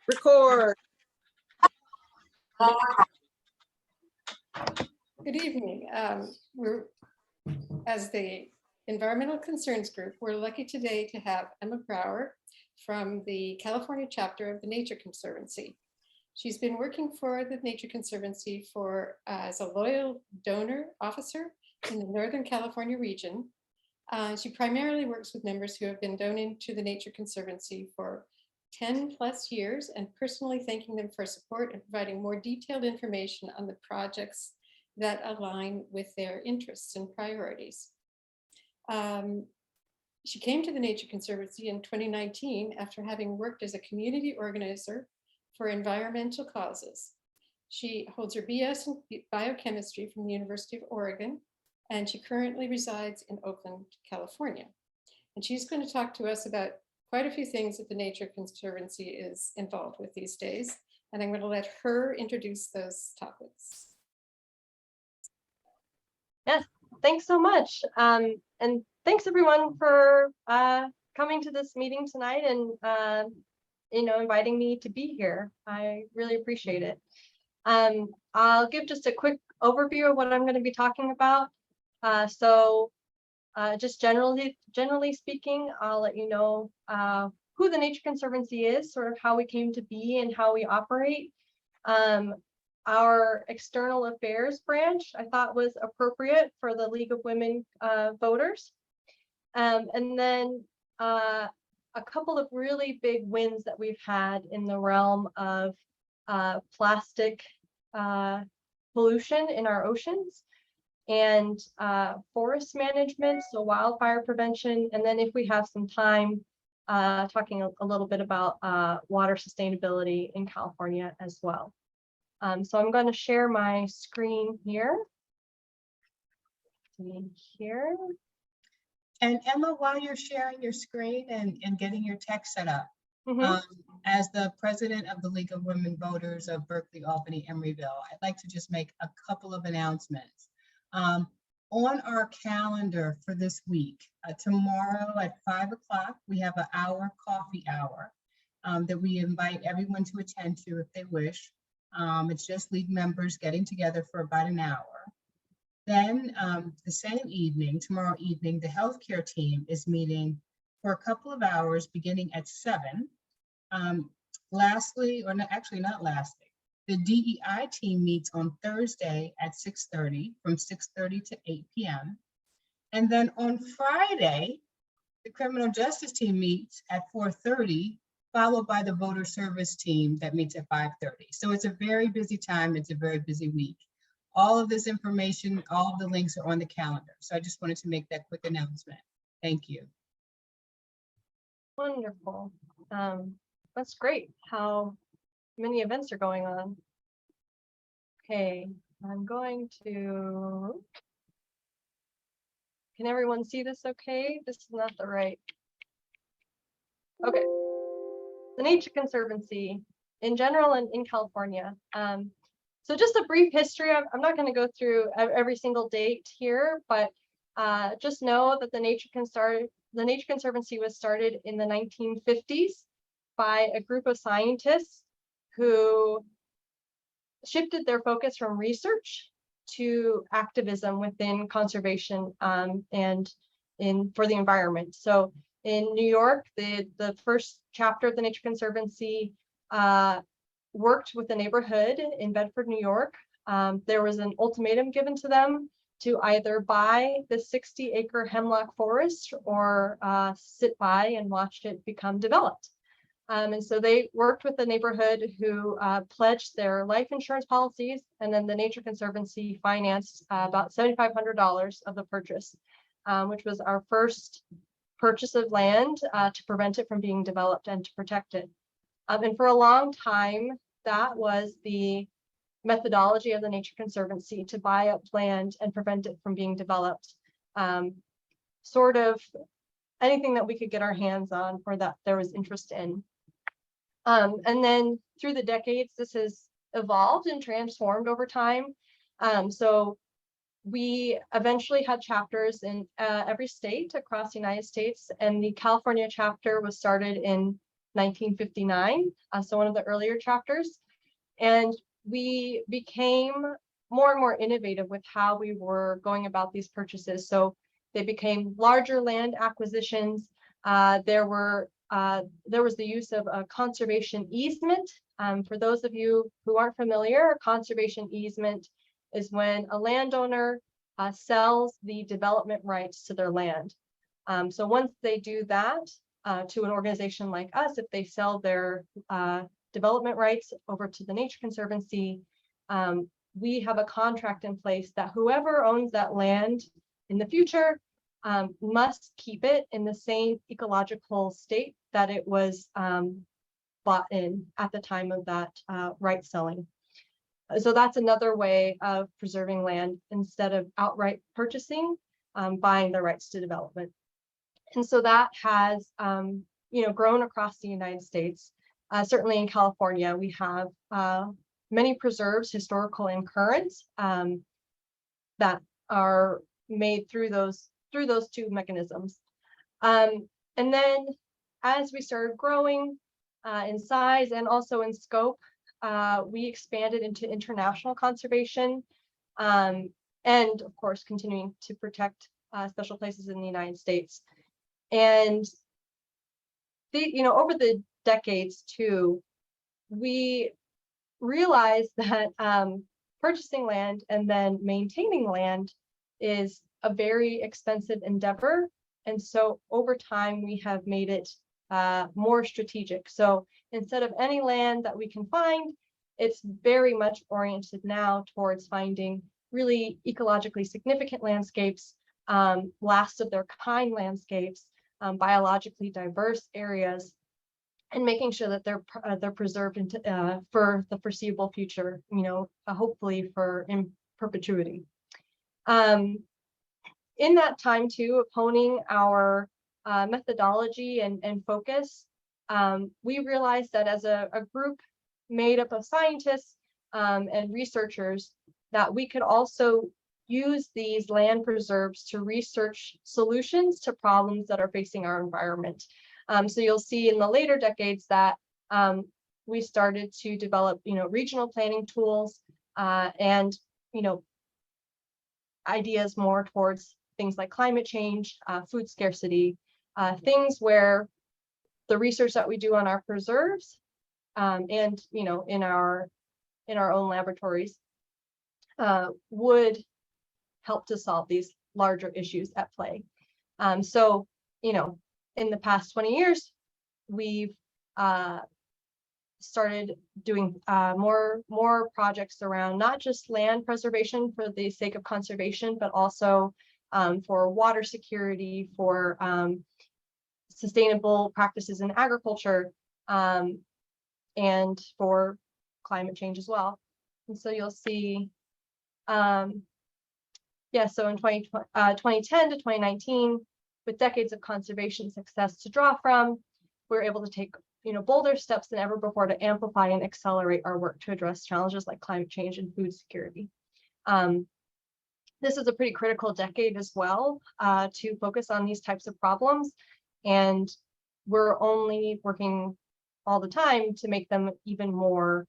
Record. Good evening. As the Environmental Concerns Group, we're lucky today to have Emma Brower from the California chapter of the Nature Conservancy. She's been working for the Nature Conservancy as a loyal donor officer in the Northern California region. She primarily works with members who have been donating to the Nature Conservancy for 10 plus years and personally thanking them for support and providing more detailed information on the projects that align with their interests and priorities. She came to the Nature Conservancy in 2019 after having worked as a community organizer for environmental causes. She holds her BS in biochemistry from the University of Oregon, and she currently resides in Oakland, California. And she's going to talk to us about quite a few things that the Nature Conservancy is involved with these days. And I'm going to let her introduce those topics. Yes, thanks so much. And thanks everyone for coming to this meeting tonight and inviting me to be here. I really appreciate it. I'll give just a quick overview of what I'm going to be talking about. Just generally speaking, I'll let you know who the Nature Conservancy is, sort of how we came to be and how we operate. Our external affairs branch I thought was appropriate for the League of Women Voters. And then a couple of really big wins that we've had in the realm of plastic pollution in our oceans and forest management, so wildfire prevention, and then if we have some time, talking a little bit about water sustainability in California as well. So I'm going to share my screen here. And Emma, while you're sharing your screen and getting your tech set up, as the president of the League of Women Voters of Berkeley, Albany, Emeryville, I'd like to just make a couple of announcements. On our calendar for this week, tomorrow at 5 o'clock, we have an hour coffee hour that we invite everyone to attend to if they wish. It's just League members getting together for about an hour. Then the same evening, tomorrow evening, the healthcare team is meeting for a couple of hours beginning at 7. Lastly, or no, actually not lastly, the DEI team meets on Thursday at 6:30 from 6:30 to 8 p.m. And then on Friday, the criminal justice team meets at 4:30, followed by the voter service team that meets at 5:30. So it's a very busy time. It's a very busy week. All of this information, all of the links are on the calendar. So I just wanted to make that quick announcement. Thank you. Wonderful. That's great how many events are going on. Okay, I'm going to, can everyone see this okay? This is not the right. Okay, the Nature Conservancy in general and in California. So just a brief history. I'm not going to go through every single date here, but just know that the Nature Conservancy was started in the 1950s by a group of scientists who shifted their focus from research to activism within conservation and for the environment. So in New York, the first chapter of the Nature Conservancy worked with the neighborhood in Bedford, New York. There was an ultimatum given to them to either buy the 60-acre hemlock forest or sit by and watch it become developed. And so they worked with the neighborhood who pledged their life insurance policies, and then the Nature Conservancy financed about $7,500 of the purchase, which was our first purchase of land to prevent it from being developed and to protect it. And for a long time, that was the methodology of the Nature Conservancy, to buy up land and prevent it from being developed. Sort of anything that we could get our hands on or that there was interest in. And then through the decades, this has evolved and transformed over time. So we eventually had chapters in every state across the United States, and the California chapter was started in 1959, so one of the earlier chapters. And we became more and more innovative with how we were going about these purchases. So they became larger land acquisitions. There was the use of a conservation easement. For those of you who aren't familiar, a conservation easement is when a landowner sells the development rights to their land. So once they do that to an organization like us, if they sell their development rights over to the Nature Conservancy, we have a contract in place that whoever owns that land in the future must keep it in the same ecological state that it was bought in at the time of that right selling. So that's another way of preserving land instead of outright purchasing, buying the rights to development. And so that has grown across the United States. Certainly in California, we have many preserves, historical and current, that are made through those two mechanisms. And then as we started growing in size and also in scope, we expanded into international conservation, and of course continuing to protect special places in the United States. And over the decades too, we realized that purchasing land and then maintaining land is a very expensive endeavor. And so over time, we have made it more strategic. So instead of any land that we can find, it's very much oriented now towards finding really ecologically significant landscapes, last of their kind landscapes, biologically diverse areas, and making sure that they're preserved for the foreseeable future, hopefully in perpetuity. In that time too, of honing our methodology and focus, we realized that as a group made up of scientists and researchers, that we could also use these land preserves to research solutions to problems that are facing our environment. So you'll see in the later decades that we started to develop, regional planning tools and, ideas more towards things like climate change, food scarcity, things where the research that we do on our preserves and, in our own laboratories would help to solve these larger issues at play. So, in the past 20 years, we've started doing more projects around not just land preservation for the sake of conservation, but also for water security, for sustainable practices in agriculture, and for climate change as well. And so you'll see, so in 2010 to 2019, with decades of conservation success to draw from, we're able to take bolder steps than ever before to amplify and accelerate our work to address challenges like climate change and food security. This is a pretty critical decade as well to focus on these types of problems, and we're only working all the time to make them even more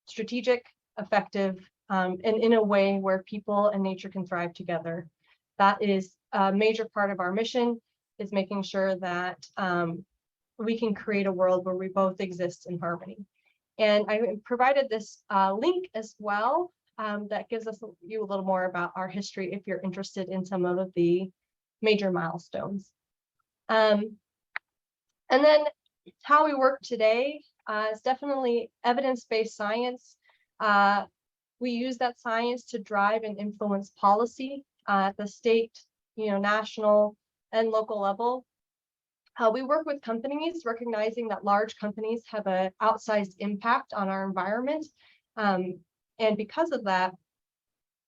strategic, effective, and in a way where people and nature can thrive together. That is a major part of our mission, is making sure that we can create a world where we both exist in harmony. And I provided this link as well that gives you a little more about our history if you're interested in some of the major milestones. And then how we work today is definitely evidence-based science. We use that science to drive and influence policy at the state, national and local level. We work with companies, recognizing that large companies have an outsized impact on our environment. And because of that,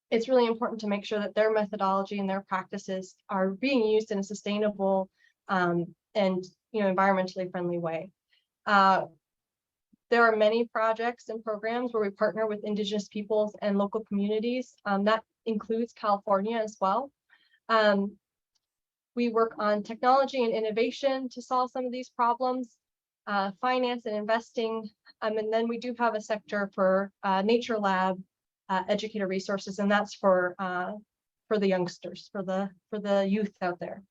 it's really important to make sure that their methodology and their practices are being used in a sustainable and environmentally friendly way. There are many projects and programs where we partner with Indigenous peoples and local communities. That includes California as well. We work on technology and innovation to solve some of these problems. finance and investing. And then we do have a sector for nature lab, educator resources, and that's for the youngsters, for the youth out there.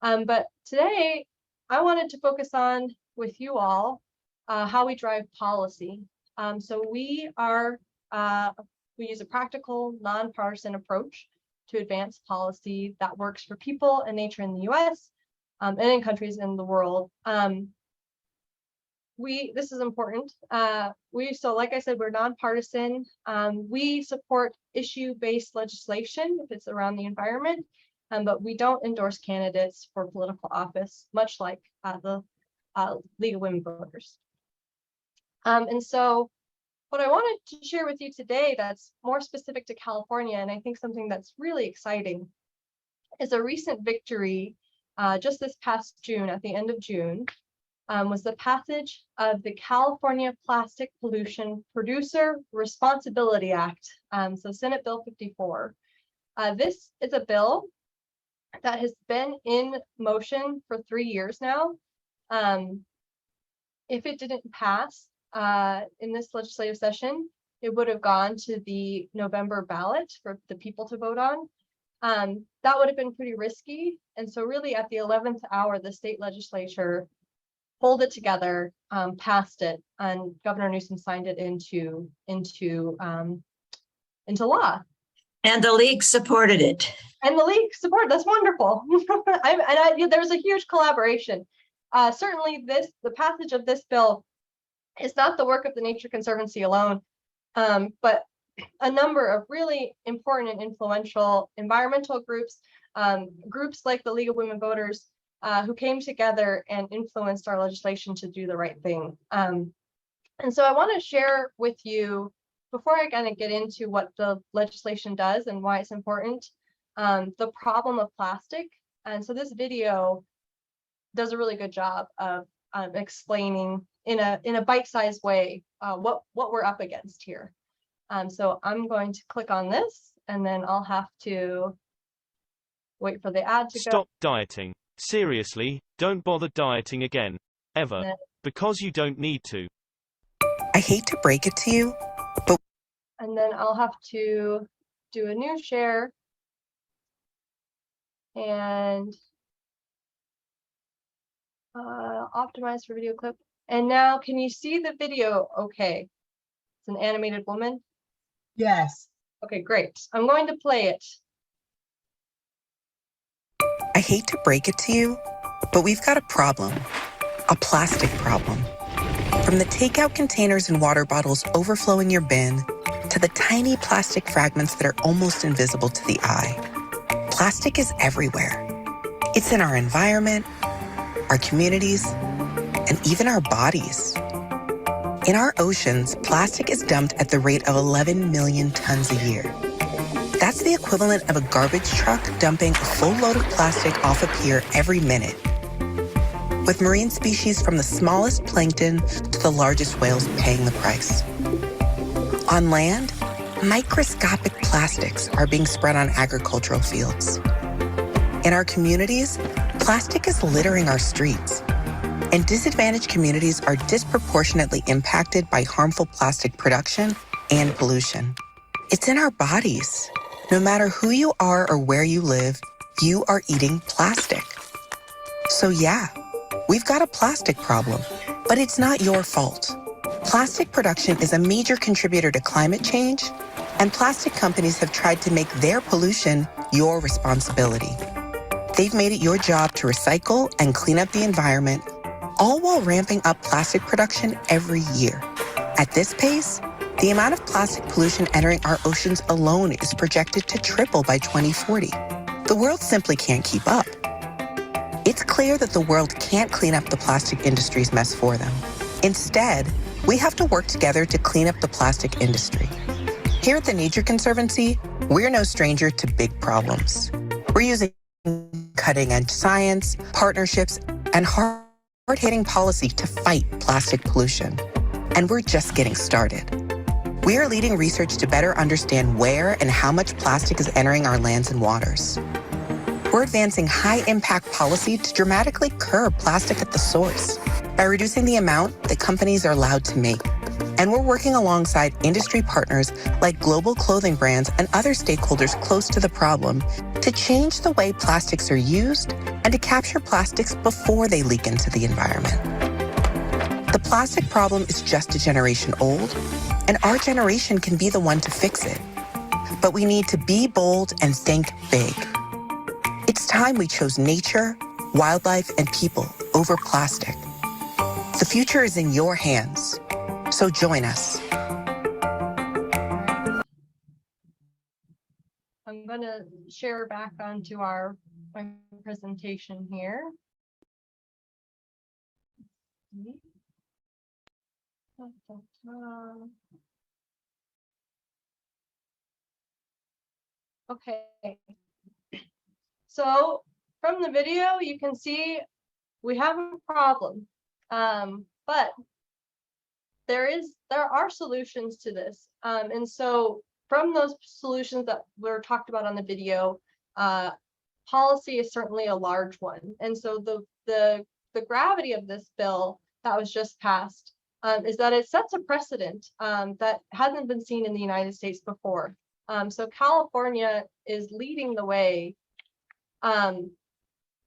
But today, I wanted to focus on with you all how we drive policy. So we use a practical, nonpartisan approach to advance policy that works for people and nature in the U.S. And in countries in the world. This is important. So like I said, we're nonpartisan. We support issue-based legislation if it's around the environment, but we don't endorse candidates for political office, much like the League of Women Voters. And so what I wanted to share with you today that's more specific to California, and I think something that's really exciting, is a recent victory just this past June, at the end of June, was the passage of the California Plastic Pollution Producer Responsibility Act, so Senate Bill 54. This is a bill that has been in motion for 3 years now. If it didn't pass in this legislative session, it would have gone to the November ballot for the people to vote on. That would have been pretty risky. And so really at the 11th hour, the state legislature pulled it together, passed it, and Governor Newsom signed it into law. And the league supported it. And the league support, that's wonderful. There's a huge collaboration. Certainly the passage of this bill is not the work of the Nature Conservancy alone, but a number of really important and influential environmental groups, groups like the League of Women Voters, who came together and influenced our legislation to do the right thing. And so I want to share with you, before I kind of get into what the legislation does and why it's important, the problem of plastic. And so this video does a really good job of explaining in a bite-sized way what we're up against here. So I'm going to click on this, and then I'll have to wait for the ad to go. Stop dieting. Seriously, don't bother dieting again. Ever. Because you don't need to. I hate to break it to you, but... And then I'll have to do a new share. And optimize for video clip. And now, can you see the video okay? It's an animated woman. Yes. Okay, great. I'm going to play it. I hate to break it to you, but we've got a problem. A plastic problem. From the takeout containers and water bottles overflowing your bin, to the tiny plastic fragments that are almost invisible to the eye. Plastic is everywhere. It's in our environment, our communities, and even our bodies. In our oceans, plastic is dumped at the rate of 11 million tons a year. That's the equivalent of a garbage truck dumping a full load of plastic off a pier every minute. With marine species from the smallest plankton to the largest whales paying the price. On land, microscopic plastics are being spread on agricultural fields. In our communities, plastic is littering our streets. And disadvantaged communities are disproportionately impacted by harmful plastic production and pollution. It's in our bodies. No matter who you are or where you live, you are eating plastic. So yeah, we've got a plastic problem, but it's not your fault. Plastic production is a major contributor to climate change, and plastic companies have tried to make their pollution your responsibility. They've made it your job to recycle and clean up the environment, all while ramping up plastic production every year. At this pace, the amount of plastic pollution entering our oceans alone is projected to triple by 2040. The world simply can't keep up. It's clear that the world can't clean up the plastic industry's mess for them. Instead, we have to work together to clean up the plastic industry. Here at the Nature Conservancy, we're no stranger to big problems. We're using cutting-edge science, partnerships, and hard-hitting policy to fight plastic pollution. And we're just getting started. We are leading research to better understand where and how much plastic is entering our lands and waters. We're advancing high-impact policy to dramatically curb plastic at the source. by reducing the amount that companies are allowed to make. And we're working alongside industry partners like global clothing brands and other stakeholders close to the problem to change the way plastics are used and to capture plastics before they leak into the environment. The plastic problem is just a generation old, and our generation can be the one to fix it. But we need to be bold and think big. It's time we chose nature, wildlife, and people over plastic. The future is in your hands, so join us. I'm going to share back onto my presentation here. Okay. So from the video, you can see we have a problem, but there are solutions to this. And so from those solutions that were talked about on the video, policy is certainly a large one. And so the gravity of this bill that was just passed is that it sets a precedent that hasn't been seen in the United States before. So California is leading the way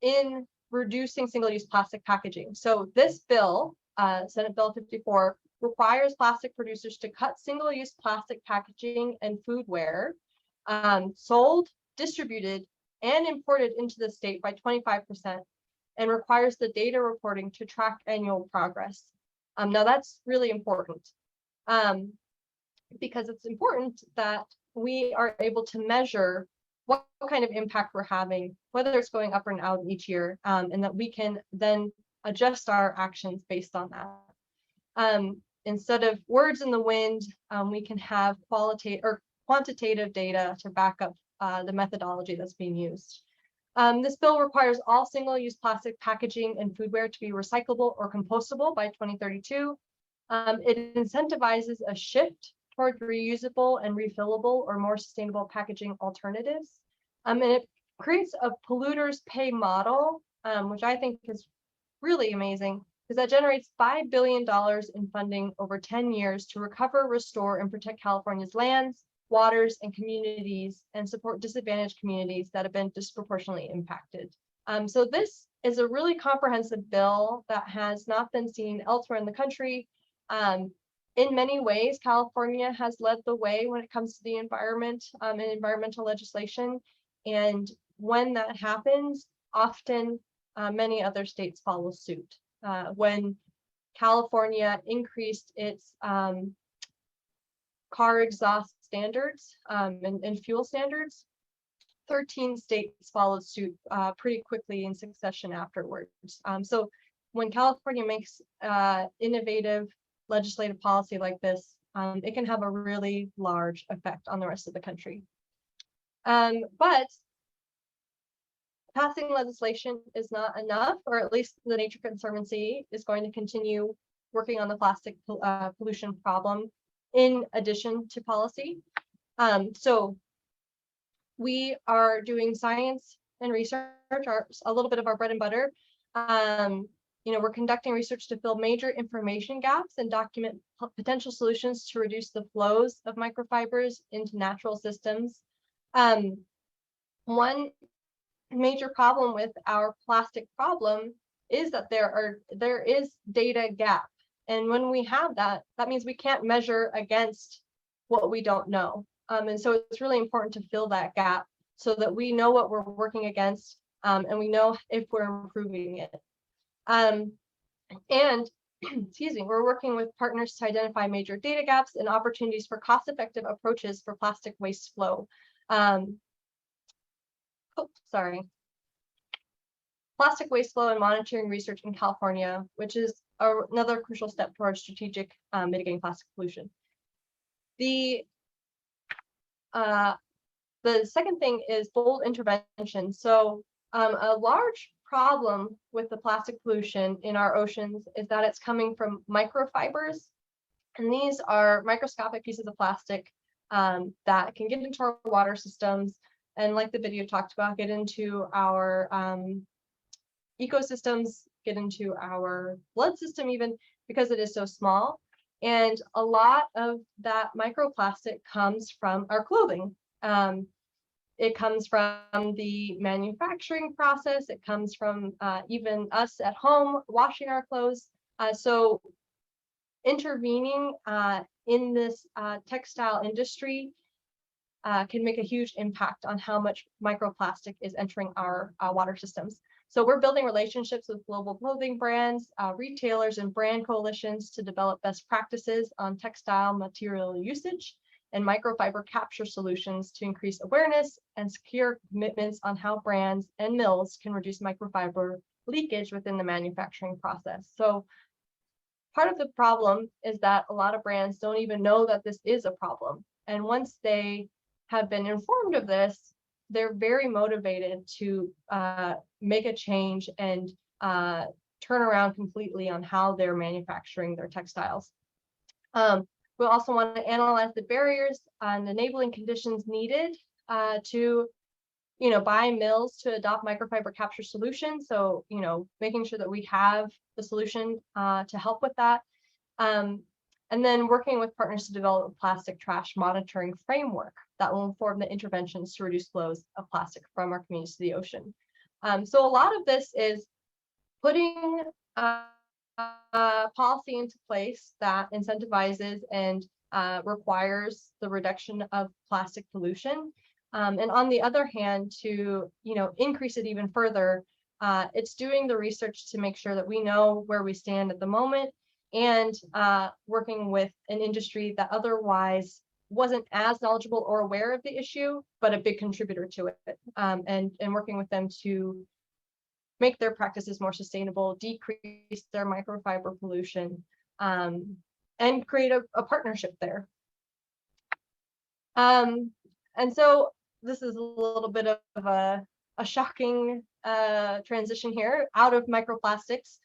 in reducing single-use plastic packaging. So this bill, Senate Bill 54, requires plastic producers to cut single-use plastic packaging and foodware sold, distributed, and imported into the state by 25%, and requires the data reporting to track annual progress. Now that's really important because it's important that we are able to measure what kind of impact we're having, whether it's going up or out each year, and that we can then adjust our actions based on that. Instead of words in the wind, we can have qualitative or quantitative data to back up the methodology that's being used. This bill requires all single-use plastic packaging and foodware to be recyclable or compostable by 2032. It incentivizes a shift toward reusable and refillable or more sustainable packaging alternatives. And it creates a polluters pay model, which I think is really amazing, because that generates $5 billion in funding over 10 years to recover, restore, and protect California's lands, waters, and communities, and support disadvantaged communities that have been disproportionately impacted. So this is a really comprehensive bill that has not been seen elsewhere in the country. In many ways, California has led the way when it comes to the environment and environmental legislation. And when that happens, often many other states follow suit. When California increased its car exhaust standards and fuel standards, 13 states followed suit pretty quickly in succession afterwards. So when California makes innovative legislative policy like this, it can have a really large effect on the rest of the country. But passing legislation is not enough, or at least the Nature Conservancy is going to continue working on the plastic pollution problem in addition to policy. So we are doing science and research, a little bit of our bread and butter. We're conducting research to fill major information gaps and document potential solutions to reduce the flows of microfibers into natural systems. One major problem with our plastic problem is that there is data gap. And when we have that, that means we can't measure against what we don't know. And so it's really important to fill that gap so that we know what we're working against and we know if we're improving it. And excuse me, we're working with partners to identify major data gaps and opportunities for cost-effective approaches for plastic waste flow. Plastic waste flow and monitoring research in California, which is another crucial step towards strategic mitigating plastic pollution. The second thing is bold intervention. So a large problem with the plastic pollution in our oceans is that it's coming from microfibers. And these are microscopic pieces of plastic that can get into our water systems. And like the video talked about, get into our ecosystems get into our blood system even because it is so small. And a lot of that microplastic comes from our clothing. It comes from the manufacturing process. It comes from even us at home washing our clothes. So intervening in this textile industry can make a huge impact on how much microplastic is entering our water systems. So we're building relationships with global clothing brands, retailers, and brand coalitions to develop best practices on textile material usage and microfiber capture solutions to increase awareness and secure commitments on how brands and mills can reduce microfiber leakage within the manufacturing process. So part of the problem is that a lot of brands don't even know that this is a problem. And once they have been informed of this, they're very motivated to make a change and turn around completely on how they're manufacturing their textiles. We'll also want to analyze the barriers and enabling conditions needed to, buy mills to adopt microfiber capture solutions. So, making sure that we have the solution to help with that. And then working with partners to develop a plastic trash monitoring framework that will inform the interventions to reduce flows of plastic from our communities to the ocean. So a lot of this is putting policy into place that incentivizes and requires the reduction of plastic pollution. And on the other hand, to increase it even further, it's doing the research to make sure that we know where we stand at the moment, and working with an industry that otherwise wasn't as knowledgeable or aware of the issue, but a big contributor to it, and working with them to make their practices more sustainable, decrease their microfiber pollution, and create a partnership there. And so this is a little bit of a shocking transition here out of microplastics,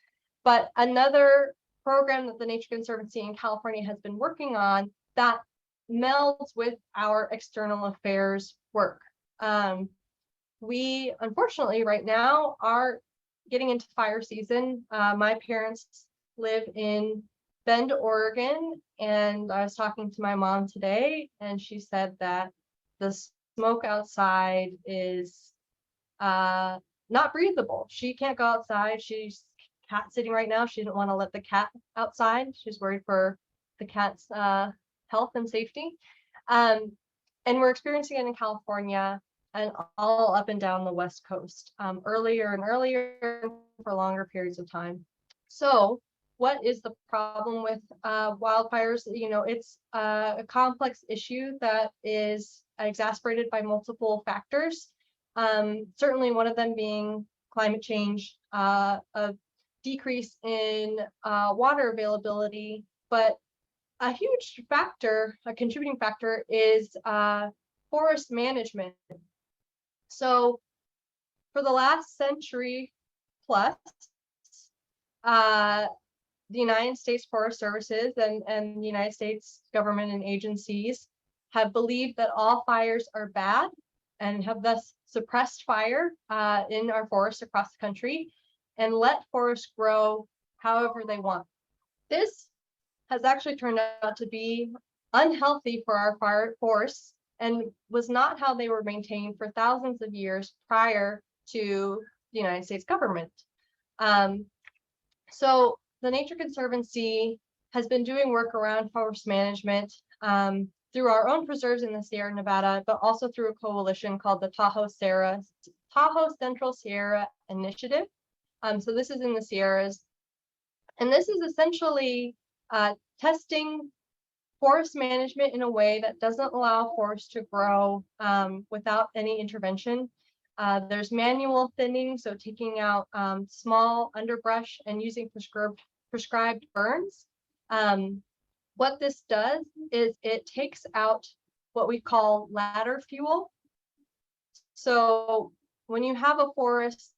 but another program that the Nature Conservancy in California has been working on that melds with our external affairs work. We unfortunately right now are getting into fire season. My parents live in Bend, Oregon, and I was talking to my mom today, and she said that the smoke outside is not breathable. She can't go outside. She's cat sitting right now. She didn't want to let the cat outside. She's worried for the cat's health and safety. And we're experiencing it in California and all up and down the West Coast, earlier and earlier for longer periods of time. So what is the problem with wildfires? It's a complex issue that is exacerbated by multiple factors. Certainly one of them being climate change, a decrease in water availability, but a huge factor, a contributing factor, is forest management. So for the last century plus, the United States Forest Services and the United States government and agencies have believed that all fires are bad and have thus suppressed fire in our forests across the country and let forests grow however they want. This has actually turned out to be unhealthy for our forests and was not how they were maintained for thousands of years prior to the United States government. So the Nature Conservancy has been doing work around forest management through our own preserves in the Sierra Nevada, but also through a coalition called the Tahoe Central Sierra Initiative. So this is in the Sierras. And this is essentially testing forest management in a way that doesn't allow forests to grow without any intervention. There's manual thinning, so taking out small underbrush and using prescribed burns. What this does is it takes out what we call ladder fuel. So when you have a forest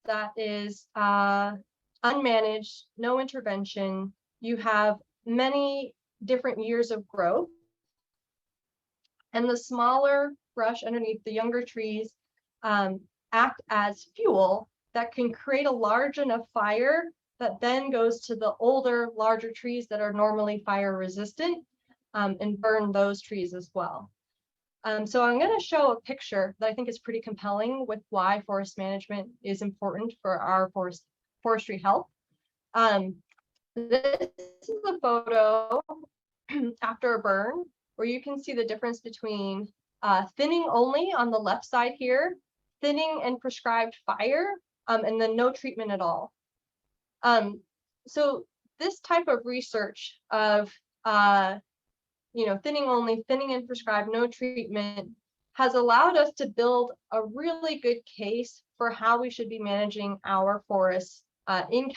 that is unmanaged, no intervention, you have many different years of growth. And the smaller brush underneath the younger trees act as fuel that can create a large enough fire that then goes to the older, larger trees that are normally fire resistant, and burn those trees as well. So I'm going to show a picture that I think is pretty compelling with why forest management is important for our forestry health. This is a photo after a burn where you can see the difference between thinning only on the left side here, thinning and prescribed fire, and then no treatment at all. So this type of research of thinning only, thinning and prescribed, no treatment, has allowed us to build a really good case for how we should be managing our forests in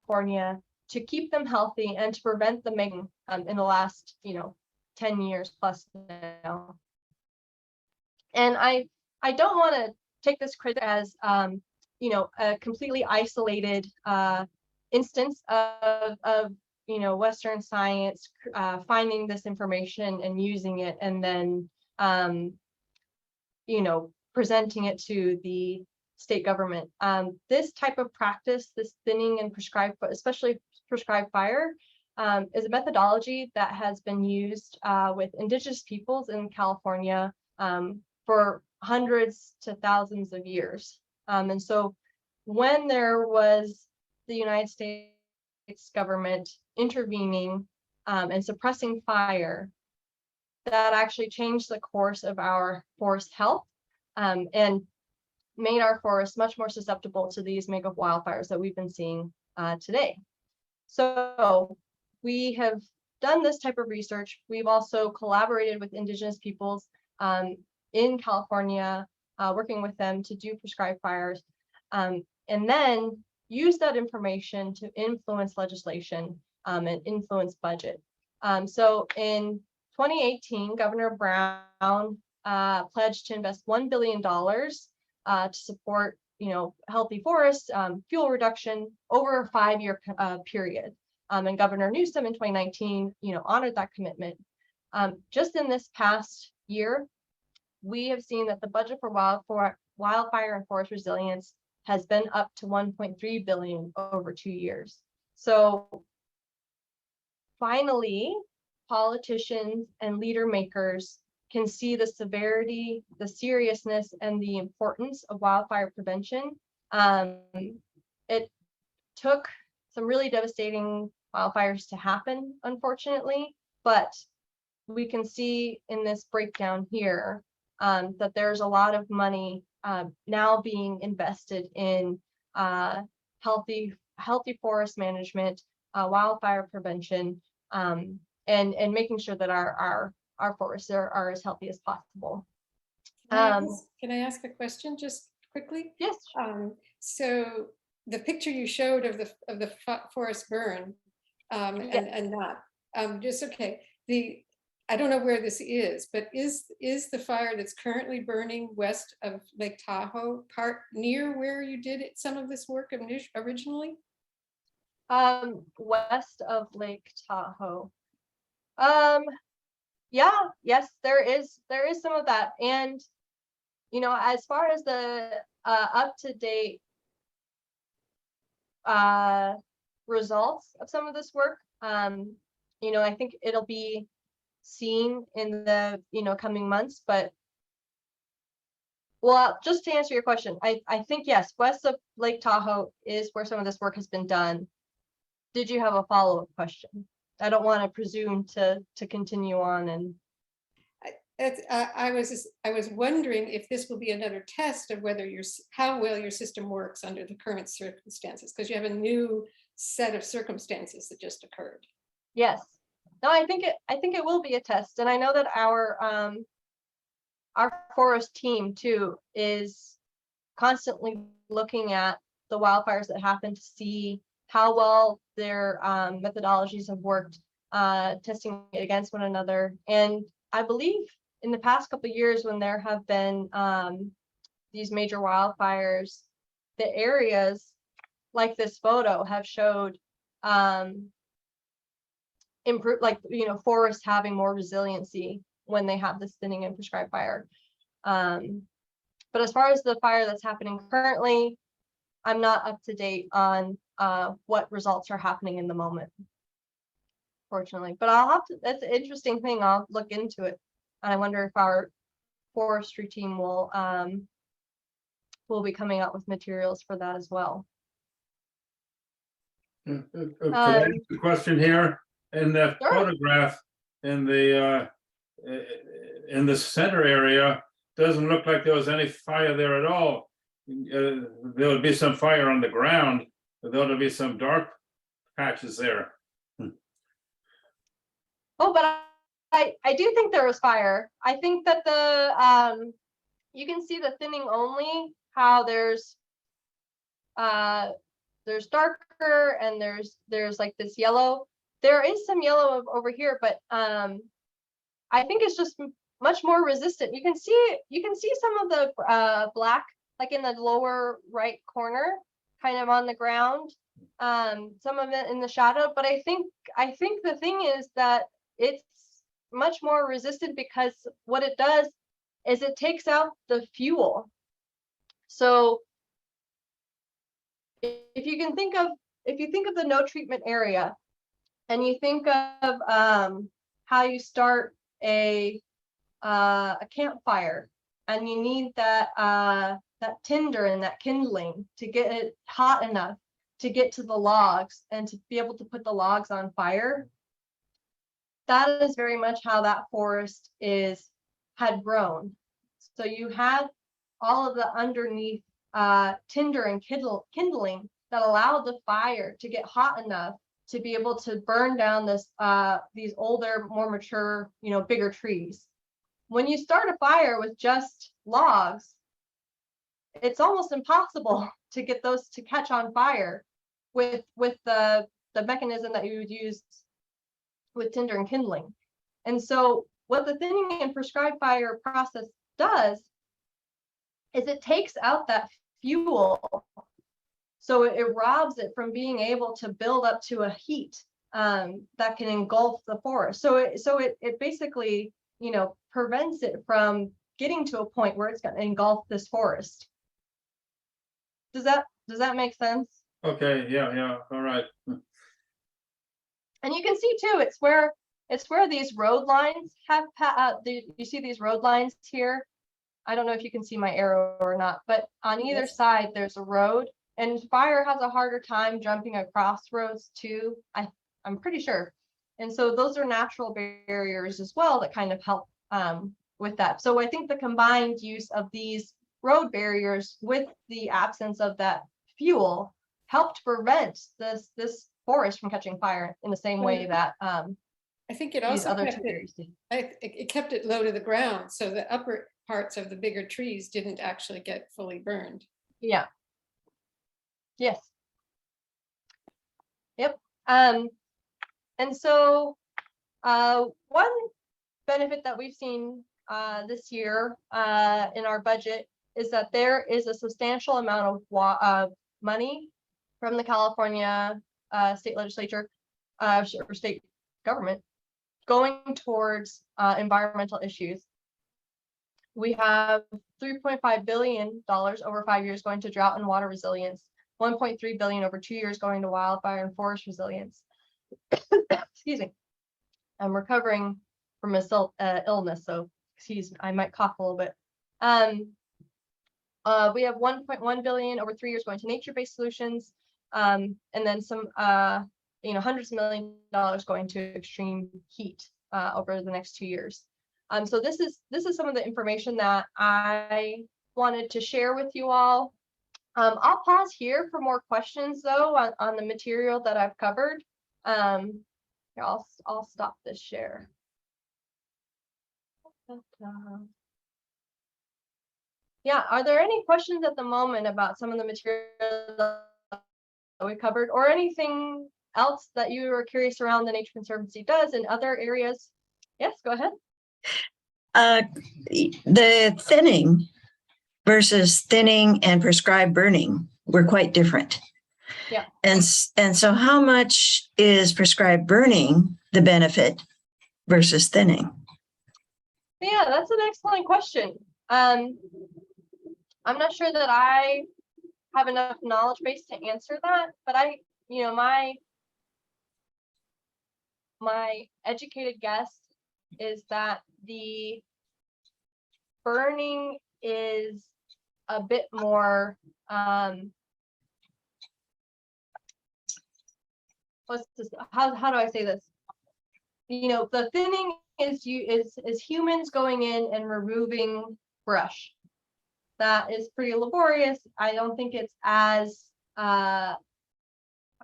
California to keep them healthy and to prevent them making in the last 10 years plus now. And I don't want to take this credit as a completely isolated instance of Western science finding this information and using it, and then presenting it to the state government. This type of practice, this thinning and prescribed, especially prescribed fire, is a methodology that has been used with indigenous peoples in California for hundreds to thousands of years. And so when there was the United States government intervening and suppressing fire, that actually changed the course of our forest health and made our forests much more susceptible to these mega wildfires that we've been seeing today. So we have done this type of research. We've also collaborated with indigenous peoples in California, working with them to do prescribed fires, and then use that information to influence legislation and influence budget. So in 2018, Governor Brown pledged to invest $1 billion to support, healthy forests, fuel reduction over a 5-year period. And Governor Newsom in 2019, honored that commitment. Just in this past year, we have seen that the budget for wildfire and forest resilience has been up to $1.3 billion over 2 years. So finally, politicians and leader makers can see the severity, the seriousness, and the importance of wildfire prevention. It took some really devastating wildfires to happen, unfortunately, but we can see in this breakdown here that there's a lot of money now being invested in healthy forest management, wildfire prevention, and making sure that our forests are as healthy as possible. Can I ask a question just quickly? Yes. So the picture you showed of the forest burn, and not just okay. I don't know where this is, but is the fire that's currently burning west of Lake Tahoe part near where you did some of this work originally? West of Lake Tahoe. Yes, there is some of that. And, as far as the up-to-date results of some of this work, I think it'll be seen in the coming months. But just to answer your question, I think yes, west of Lake Tahoe is where some of this work has been done. Did you have a follow-up question? I don't want to presume to continue on. And I was wondering if this will be another test of how well your system works under the current circumstances, because you have a new set of circumstances that just occurred. Yes. No, I think it will be a test, and I know that our forest team too is constantly looking at the wildfires that happen to see how well their methodologies have worked, testing it against one another. And I believe in the past couple of years, when there have been these major wildfires, the areas like this photo have showed improve, forests having more resiliency when they have this thinning and prescribed fire. But as far as the fire that's happening currently, I'm not up to date on what results are happening in the moment, fortunately. But I'll have to, that's an interesting thing. I'll look into it. And I wonder if our forestry team will be coming out with materials for that as well. Could I ask a question here? In the Sure. photograph, in the center area, doesn't look like there was any fire there at all. There would be some fire on the ground, but there ought to be some dark patches there. Oh, but I do think there was fire. I think that the you can see the thinning only, how there's darker and there's like this yellow. There is some yellow over here, but I think it's just much more resistant. You can see some of the black, like in the lower right corner, kind of on the ground. Some of it in the shadow, but I think the thing is that it's much more resistant because what it does is it takes out the fuel. So if you think of the no treatment area, and you think of how you start a campfire, and you need that tinder and that kindling to get it hot enough to get to the logs and to be able to put the logs on fire. That is very much how that forest had grown. So you had all of the underneath tinder and kindling that allowed the fire to get hot enough to be able to burn down these older, more mature, bigger trees. When you start a fire with just logs, it's almost impossible to get those to catch on fire with the mechanism that you would use with tinder and kindling. And so what the thinning and prescribed fire process does is it takes out that fuel. So it robs it from being able to build up to a heat that can engulf the forest. So it basically, prevents it from getting to a point where it's going to engulf this forest. Does that make sense? Okay, yeah, all right. And you can see too, it's where these road lines have, you see these road lines here? I don't know if you can see my arrow or not, but on either side, there's a road, and fire has a harder time jumping across roads too, I'm pretty sure. And so those are natural barriers as well that kind of help with that. So I think the combined use of these road barriers with the absence of that fuel helped prevent this forest from catching fire in the same way that I think it these also other kept two barriers did. it kept it low to the ground, so the upper parts of the bigger trees didn't actually get fully burned. Yeah. Yes. Yep. And so one benefit that we've seen this year in our budget is that there is a substantial amount of money from the California State Legislature or state government going towards environmental issues. We have $3.5 billion over 5 years going to drought and water resilience, $1.3 billion over 2 years going to wildfire and forest resilience. Excuse me. I'm recovering from a illness, so I might cough a little bit. We have $1.1 billion over 3 years going to nature-based solutions, and then some, hundreds of millions of dollars going to extreme heat over the next 2 years. So this is some of the information that I wanted to share with you all. I'll pause here for more questions though on the material that I've covered. Here, I'll stop this share. Yeah, are there any questions at the moment about some of the material that we covered, or anything else that you are curious around the Nature Conservancy does in other areas? Yes, go ahead. The thinning versus thinning and prescribed burning were quite different. Yeah. And so how much is prescribed burning the benefit versus thinning? Yeah, that's an excellent question. I'm not sure that I have enough knowledge base to answer that, but my educated guess is that the burning is a bit more, how do I say this? The thinning is humans going in and removing brush. That is pretty laborious. I don't think it's as, I'm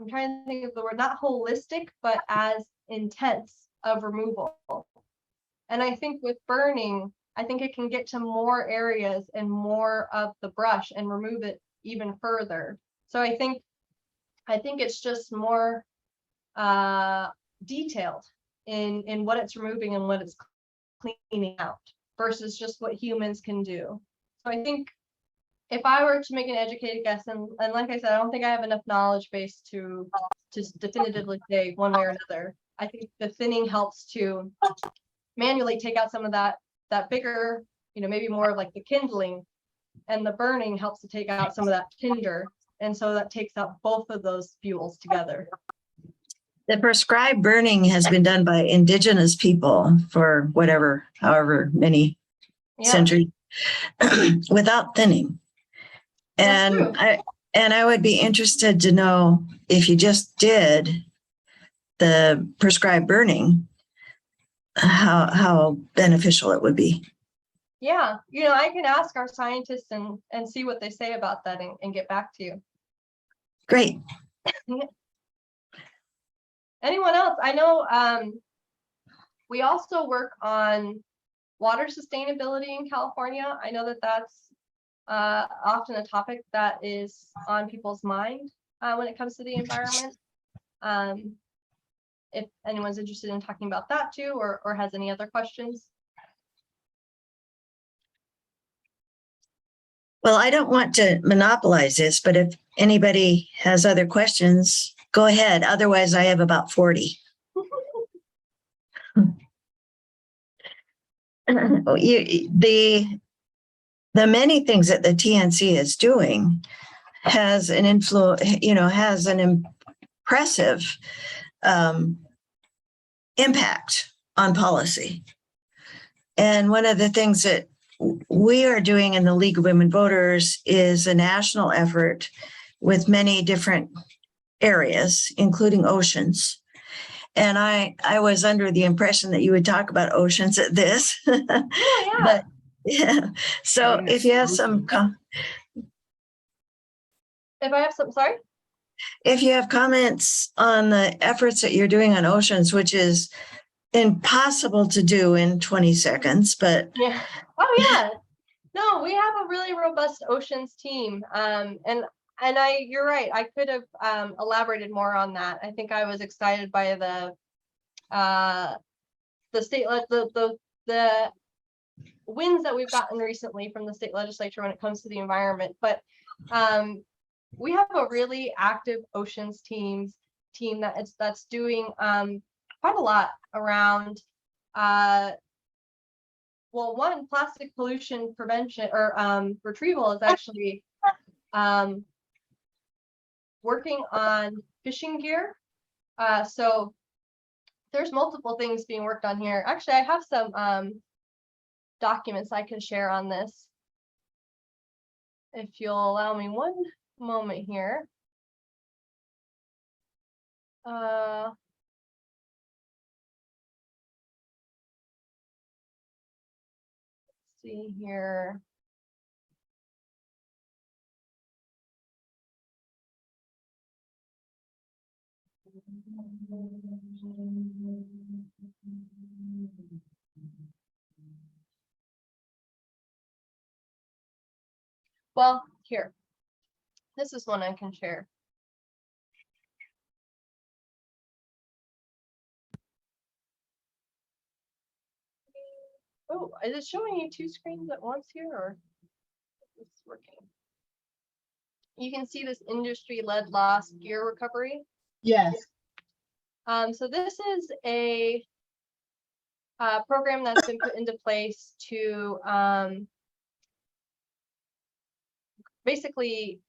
trying to think of the word, not holistic, but as intense of removal. And I think with burning, I think it can get to more areas and more of the brush and remove it even further. So I think it's just more detailed in what it's removing and what it's cleaning out versus just what humans can do. So I think if I were to make an educated guess, and like I said, I don't think I have enough knowledge base to definitively say one way or another. I think the thinning helps to manually take out some of that bigger, maybe more of like the kindling, and the burning helps to take out some of that tinder. And so that takes out both of those fuels together. The prescribed burning has been done by indigenous people for however many centuries without thinning. And I would be interested to know if you just did the prescribed burning, how beneficial it would be. Yeah, I can ask our scientists and see what they say about that and get back to you. Great. Anyone else? I know we also work on water sustainability in California. I know that that's often a topic that is on people's mind when it comes to the environment. If anyone's interested in talking about that too, or has any other questions. Well, I don't want to monopolize this, but if anybody has other questions, go ahead. Otherwise, I have about 40. The many things that the TNC is doing has an influence, has an impressive impact on policy. And one of the things that we are doing in the League of Women Voters is a national effort with many different areas, including oceans. And I was under the impression that you would talk about oceans at this. Oh, yeah. But yeah. So if you have some, sorry? If you have comments on the efforts that you're doing on oceans, which is impossible to do in 20 seconds, but yeah. Oh yeah. No, we have a really robust oceans team. You're right. I could have elaborated more on that. I think I was excited by the state, the wins that we've gotten recently from the state legislature when it comes to the environment. But we have a really active oceans team that's doing quite a lot around one, plastic pollution prevention or retrieval is actually working on fishing gear. So there's multiple things being worked on here. Actually, I have some documents I can share on this. If you'll allow me one moment here. Let's see here. Well, here. This is one I can share. Oh, is it showing you two screens at once here, or is this working? You can see this industry-led loss gear recovery. Yes. So this is a program that's been put into place to basically,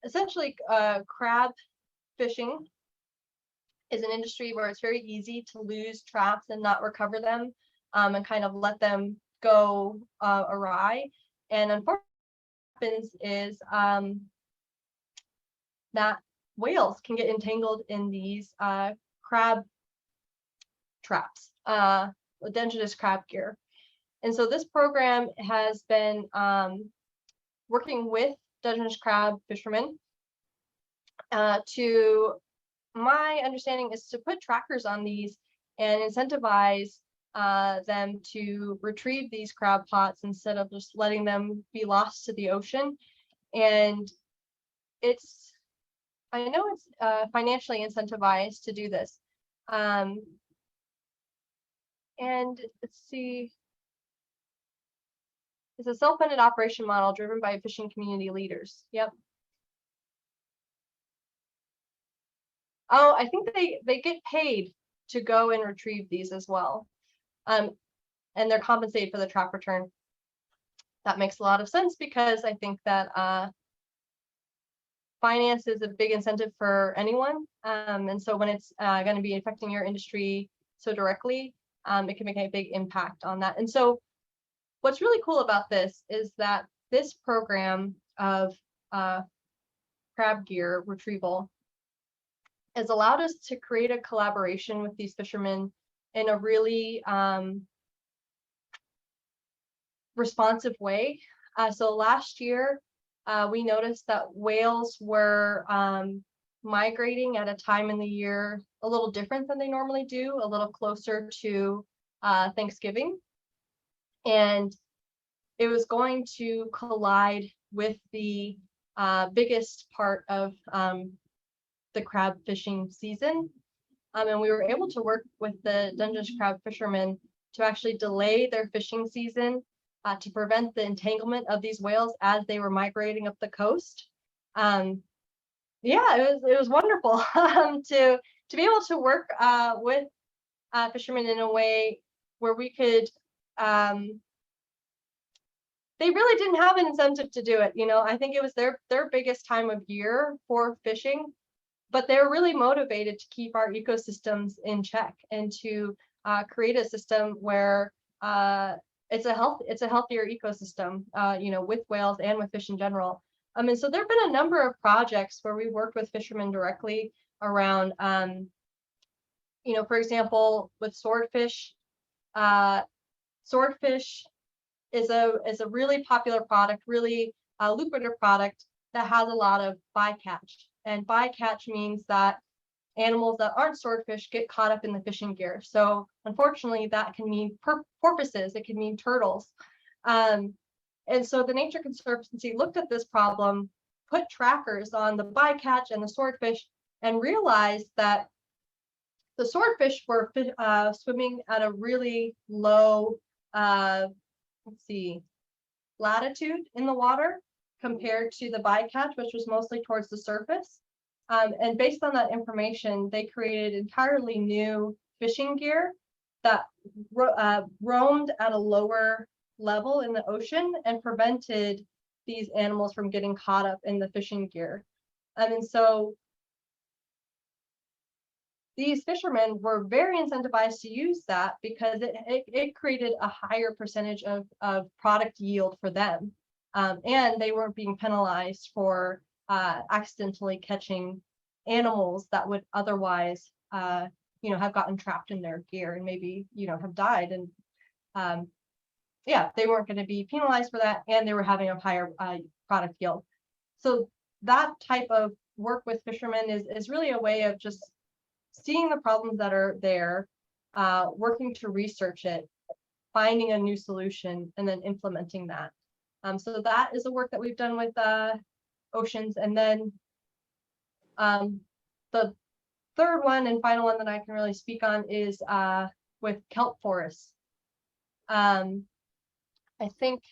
essentially, crab fishing is an industry where it's very easy to lose traps and not recover them, and kind of let them go awry. And unfortunately, what happens is that whales can get entangled in these crab traps, Dungeness crab gear. And so this program has been working with Dungeness crab fishermen to, my understanding is to put trackers on these and incentivize them to retrieve these crab pots instead of just letting them be lost to the ocean. And I know it's financially incentivized to do this. And let's see, it's a self-funded operation model driven by fishing community leaders. Yep. Oh, I think they get paid to go and retrieve these as well. And they're compensated for the trap return. That makes a lot of sense because I think that finance is a big incentive for anyone. And so when it's going to be affecting your industry so directly, it can make a big impact on that. And so what's really cool about this is that this program of crab gear retrieval has allowed us to create a collaboration with these fishermen in a really responsive way. So last year, we noticed that whales were migrating at a time in the year a little different than they normally do, a little closer to Thanksgiving. And it was going to collide with the biggest part of the crab fishing season. And we were able to work with the Dungeness crab fishermen to actually delay their fishing season to prevent the entanglement of these whales as they were migrating up the coast. Yeah, it was wonderful to be able to work with fishermen in a way where we could. They really didn't have an incentive to do it. You know, I think it was their biggest time of year for fishing, but they're really motivated to keep our ecosystems in check and to create a system where it's a healthier ecosystem, you know, with whales and with fish in general. And so there have been a number of projects where we worked with fishermen directly around, you know, for example, with swordfish. Swordfish is a really popular product, really lucrative product that has a lot of bycatch. And bycatch means that animals that aren't swordfish get caught up in the fishing gear. So unfortunately, that can mean porpoises, it can mean turtles. And so the Nature Conservancy looked at this problem, put trackers on the bycatch and the swordfish, and realized that the swordfish were swimming at a really low, latitude in the water compared to the bycatch, which was mostly towards the surface. And based on that information, they created entirely new fishing gear that roamed at a lower level in the ocean and prevented these animals from getting caught up in the fishing gear. And so these fishermen were very incentivized to use that because it created a higher percentage of product yield for them. And they weren't being penalized for accidentally catching animals that would otherwise, you know, have gotten trapped in their gear and maybe, you know, have died. And yeah, they weren't going to be penalized for that, and they were having a higher product yield. So that type of work with fishermen is really a way of just seeing the problems that are there, working to research it, finding a new solution, and then implementing that. So that is the work that we've done with oceans. And then the third one and final one that I can really speak on is with kelp forests. I think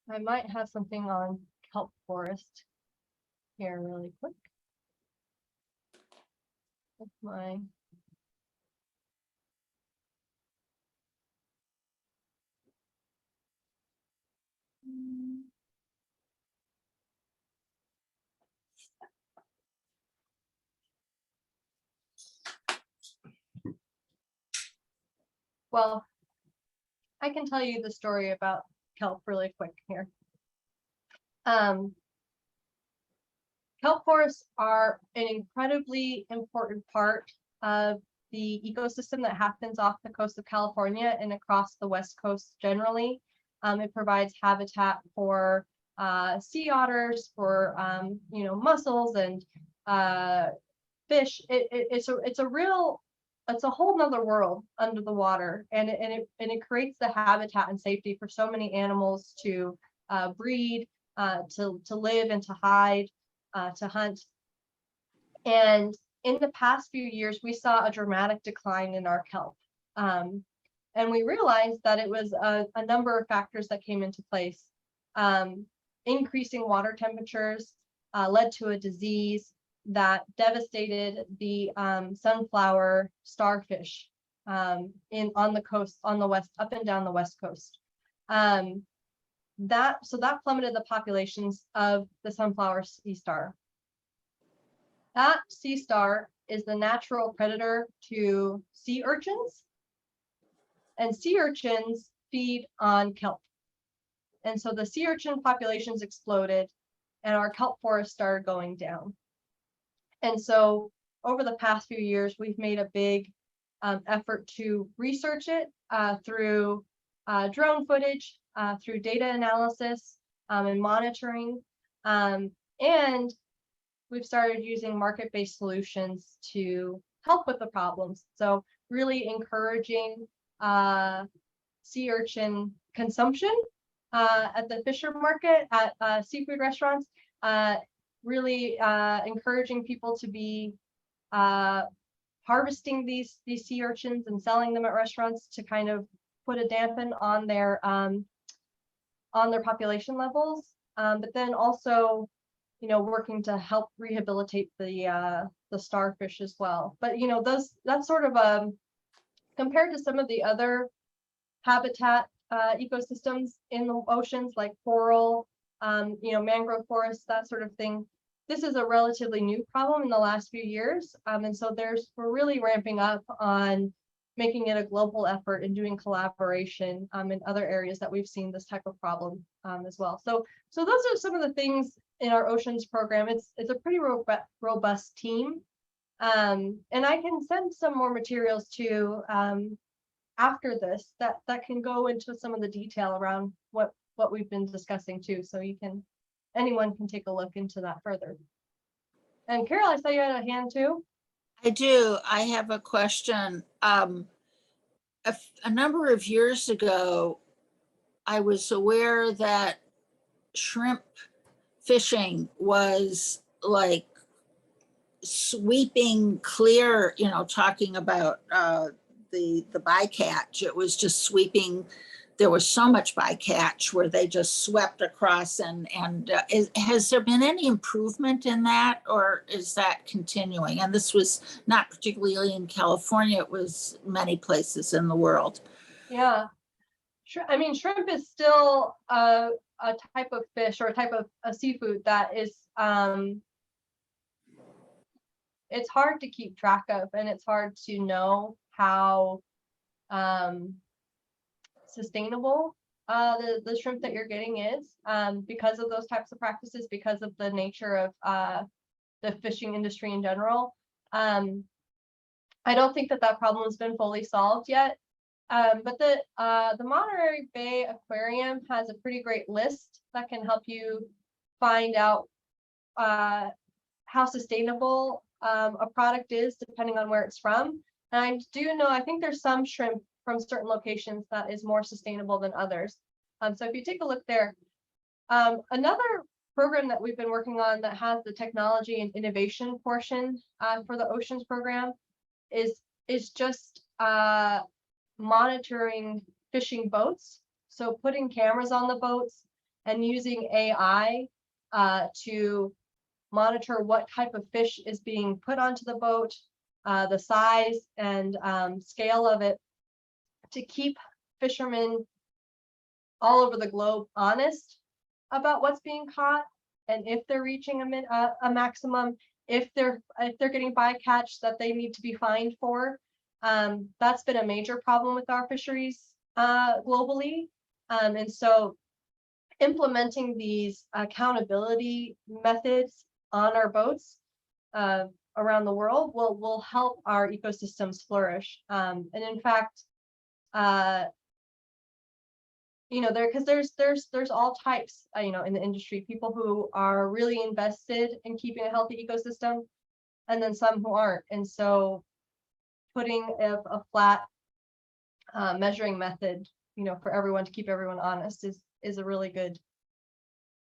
I might have something on kelp forest here really quick. That's my Well, I can tell you the story about kelp really quick here. Kelp forests are an incredibly important part of the ecosystem that happens off the coast of California and across the West Coast generally. It provides habitat for sea otters, for mussels and fish. It's a whole nother world under the water, and it creates the habitat and safety for so many animals to breed, to live and to hide, to hunt. And in the past few years, we saw a dramatic decline in our kelp. And we realized that it was a number of factors that came into place. Increasing water temperatures led to a disease that devastated the sunflower starfish on the coast, on the west, up and down the West Coast. That plummeted the populations of the sunflower sea star. That sea star is the natural predator to sea urchins, and sea urchins feed on kelp. And so the sea urchin populations exploded and our kelp forest started going down. And so over the past few years, we've made a big effort to research it through drone footage, through data analysis and monitoring. And we've started using market-based solutions to help with the problems. So really encouraging sea urchin consumption at the fisher market, at seafood restaurants, really encouraging people to be harvesting these sea urchins and selling them at restaurants to kind of put a dampen on their population levels, but then also, working to help rehabilitate the starfish as well. But that's sort of compared to some of the other habitat ecosystems in the oceans, like coral, mangrove forests, that sort of thing. This is a relatively new problem in the last few years, and so we're really ramping up on making it a global effort and doing collaboration in other areas that we've seen this type of problem as well. So those are some of the things in our oceans program. It's a pretty robust team, and I can send some more materials to after this that can go into some of the detail around what we've been discussing too. So anyone can take a look into that further. And Carol, I saw you had a hand too. I do. I have a question. A number of years ago, I was aware that shrimp fishing was like sweeping clear, talking about the bycatch. It was just sweeping. There was so much bycatch where they just swept across, and has there been any improvement in that, or is that continuing? And this was not particularly in California, it was many places in the world. Yeah, I mean, shrimp is still a type of fish or a type of a seafood that is, it's hard to keep track of, and it's hard to know how sustainable the shrimp that you're getting is, because of those types of practices, because of the nature of the fishing industry in general. I don't think that problem has been fully solved yet, but the Monterey Bay Aquarium has a pretty great list that can help you find out how sustainable a product is depending on where it's from. And I do know, I think there's some shrimp from certain locations that is more sustainable than others. So if you take a look there, another program that we've been working on that has the technology and innovation portion for the oceans program is just monitoring fishing boats. So putting cameras on the boats and using AI to monitor what type of fish is being put onto the boat, the size and scale of it, to keep fishermen all over the globe honest about what's being caught, and if they're reaching a maximum, if they're getting bycatch that they need to be fined for, That's been a major problem with our fisheries globally. And so implementing these accountability methods on our boats around the world will help our ecosystems flourish. And in fact, you know, because there's all types, you know, in the industry, people who are really invested in keeping a healthy ecosystem, and then some who aren't. And so putting a flat measuring method, you know, for everyone to keep everyone honest is a really good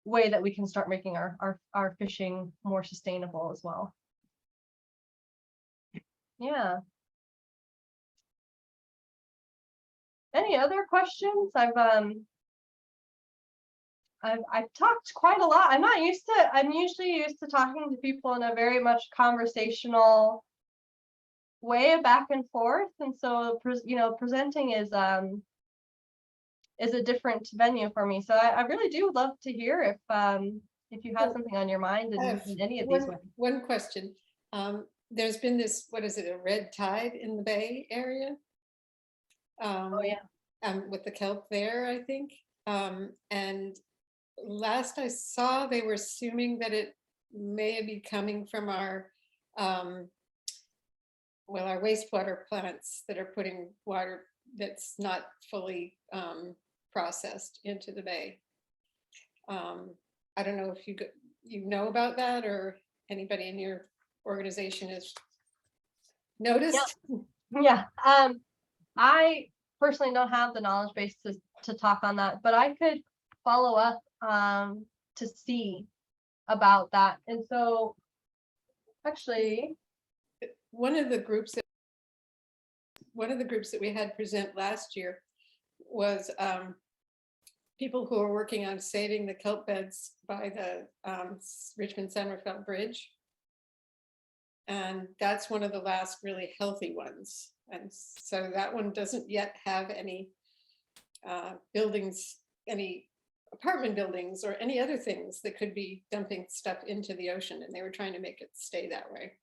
way that we can start making our fishing more sustainable as well. Yeah. Any other questions? I've talked quite a lot. I'm usually used to talking to people in a very much conversational way, back and forth. And so, you know, presenting is a different venue for me. So I really do love to hear if you have something on your mind in any of these ways. One question. There's been this, what is it, a red tide in the Bay Area? Oh yeah. With the kelp there, I think. And last I saw, they were assuming that it may be coming from our wastewater plants that are putting water that's not fully processed into the bay. I don't know if you know about that, or anybody in your organization has noticed. Yeah. I personally don't have the knowledge base to talk on that, but I could follow up to see about that. And so actually, one of the groups that we had present last year was people who are working on saving the kelp beds by the Richmond-Samerfeld Bridge. And that's one of the last really healthy ones. And so that one doesn't yet have any buildings, any apartment buildings or any other things that could be dumping stuff into the ocean. And they were trying to make it stay that way.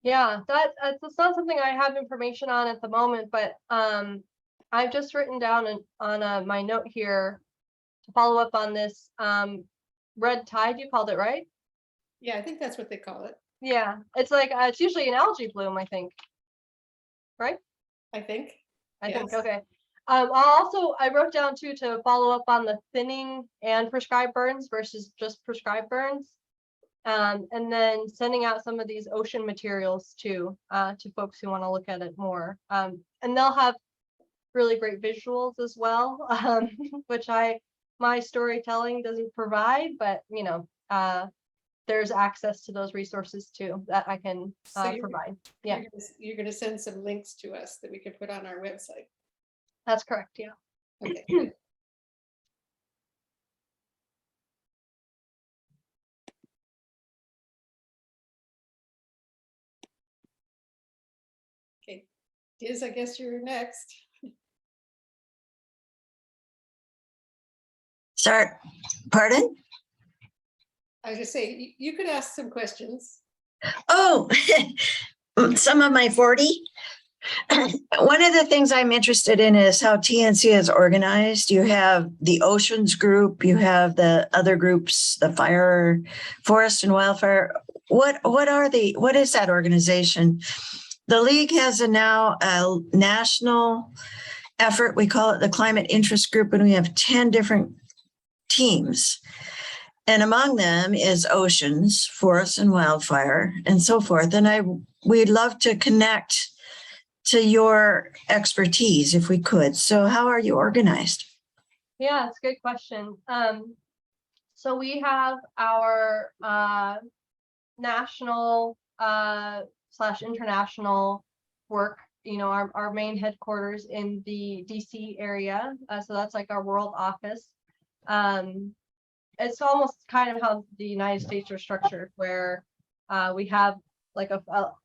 Yeah, that's not something I have information on at the moment, but I've just written down on my note here to follow up on this red tide, you called it, right? Yeah, I think that's what they call it. Yeah, it's like it's usually an algae bloom, I think. Right? I think. I Yes. think, okay. I wrote down too to follow up on the thinning and prescribed burns versus just prescribed burns. And then sending out some of these ocean materials too, to folks who want to look at it more. And they'll have really great visuals as well, which my storytelling doesn't provide, but you know, there's access to those resources too that I can provide. Yeah, you're going to send some links to us that we can put on our website. That's correct. Yeah. Okay. Good. Okay, Diz, I guess you're next. Start. Pardon? I was just saying, you could ask some questions. Oh, some of my 40. One of the things I'm interested in is how TNC is organized. You have the oceans group, you have the other groups, the fire, forest and wildfire. What is that organization? The league has now a national effort. We call it the Climate Interest Group, and we have 10 different teams. And among them is oceans, forest and wildfire, and so forth. And we'd love to connect to your expertise if we could. So how are you organized? Yeah, it's a good question. So we have our national / international work, you know, our main headquarters in the DC area. So that's like our world office. It's almost kind of how the United States are structured, where we have like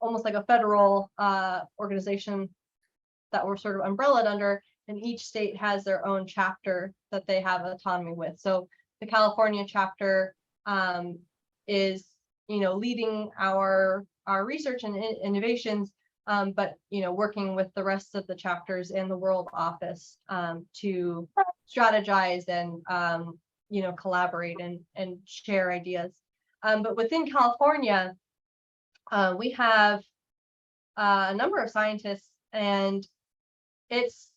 almost like a federal organization that we're sort of umbrellaed under, and each state has their own chapter that they have autonomy with. So the California chapter is, you know, leading our our research and innovations, but working with the rest of the chapters and the World Office to strategize and collaborate and share ideas. But within California, we have a number of scientists, and it's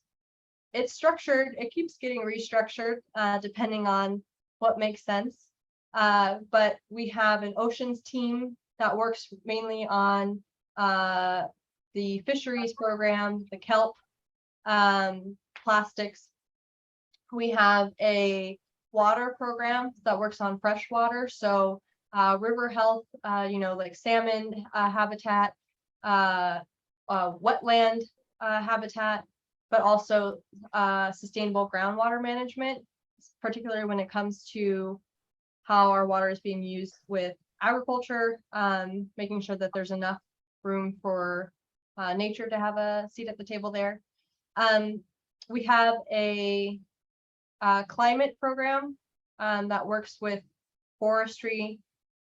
structured. It keeps getting restructured depending on what makes sense. But we have an oceans team that works mainly on the fisheries program, the kelp, plastics. We have a water program that works on fresh water, so river health, like salmon habitat, wetland habitat, but also sustainable groundwater management, particularly when it comes to how our water is being used with agriculture, making sure that there's enough room for nature to have a seat at the table there. We have a climate program that works with forestry.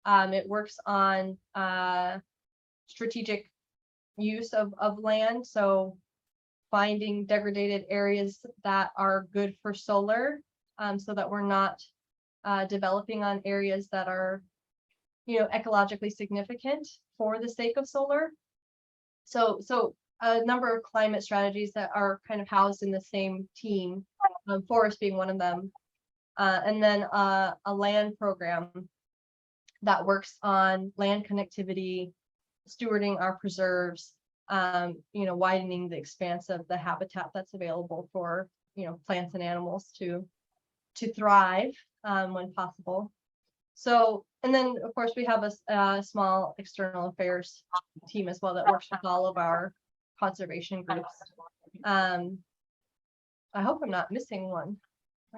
It works on strategic use of land, so finding degraded areas that are good for solar, so that we're not developing on areas that are ecologically significant for the sake of solar. So a number of climate strategies that are kind of housed in the same team, forest being one of them. And then a land program that works on land connectivity, stewarding our preserves, widening the expanse of the habitat that's available for plants and animals to thrive when possible. So, and then of course we have a small external affairs team as well that works with all of our conservation groups. I hope I'm not missing one.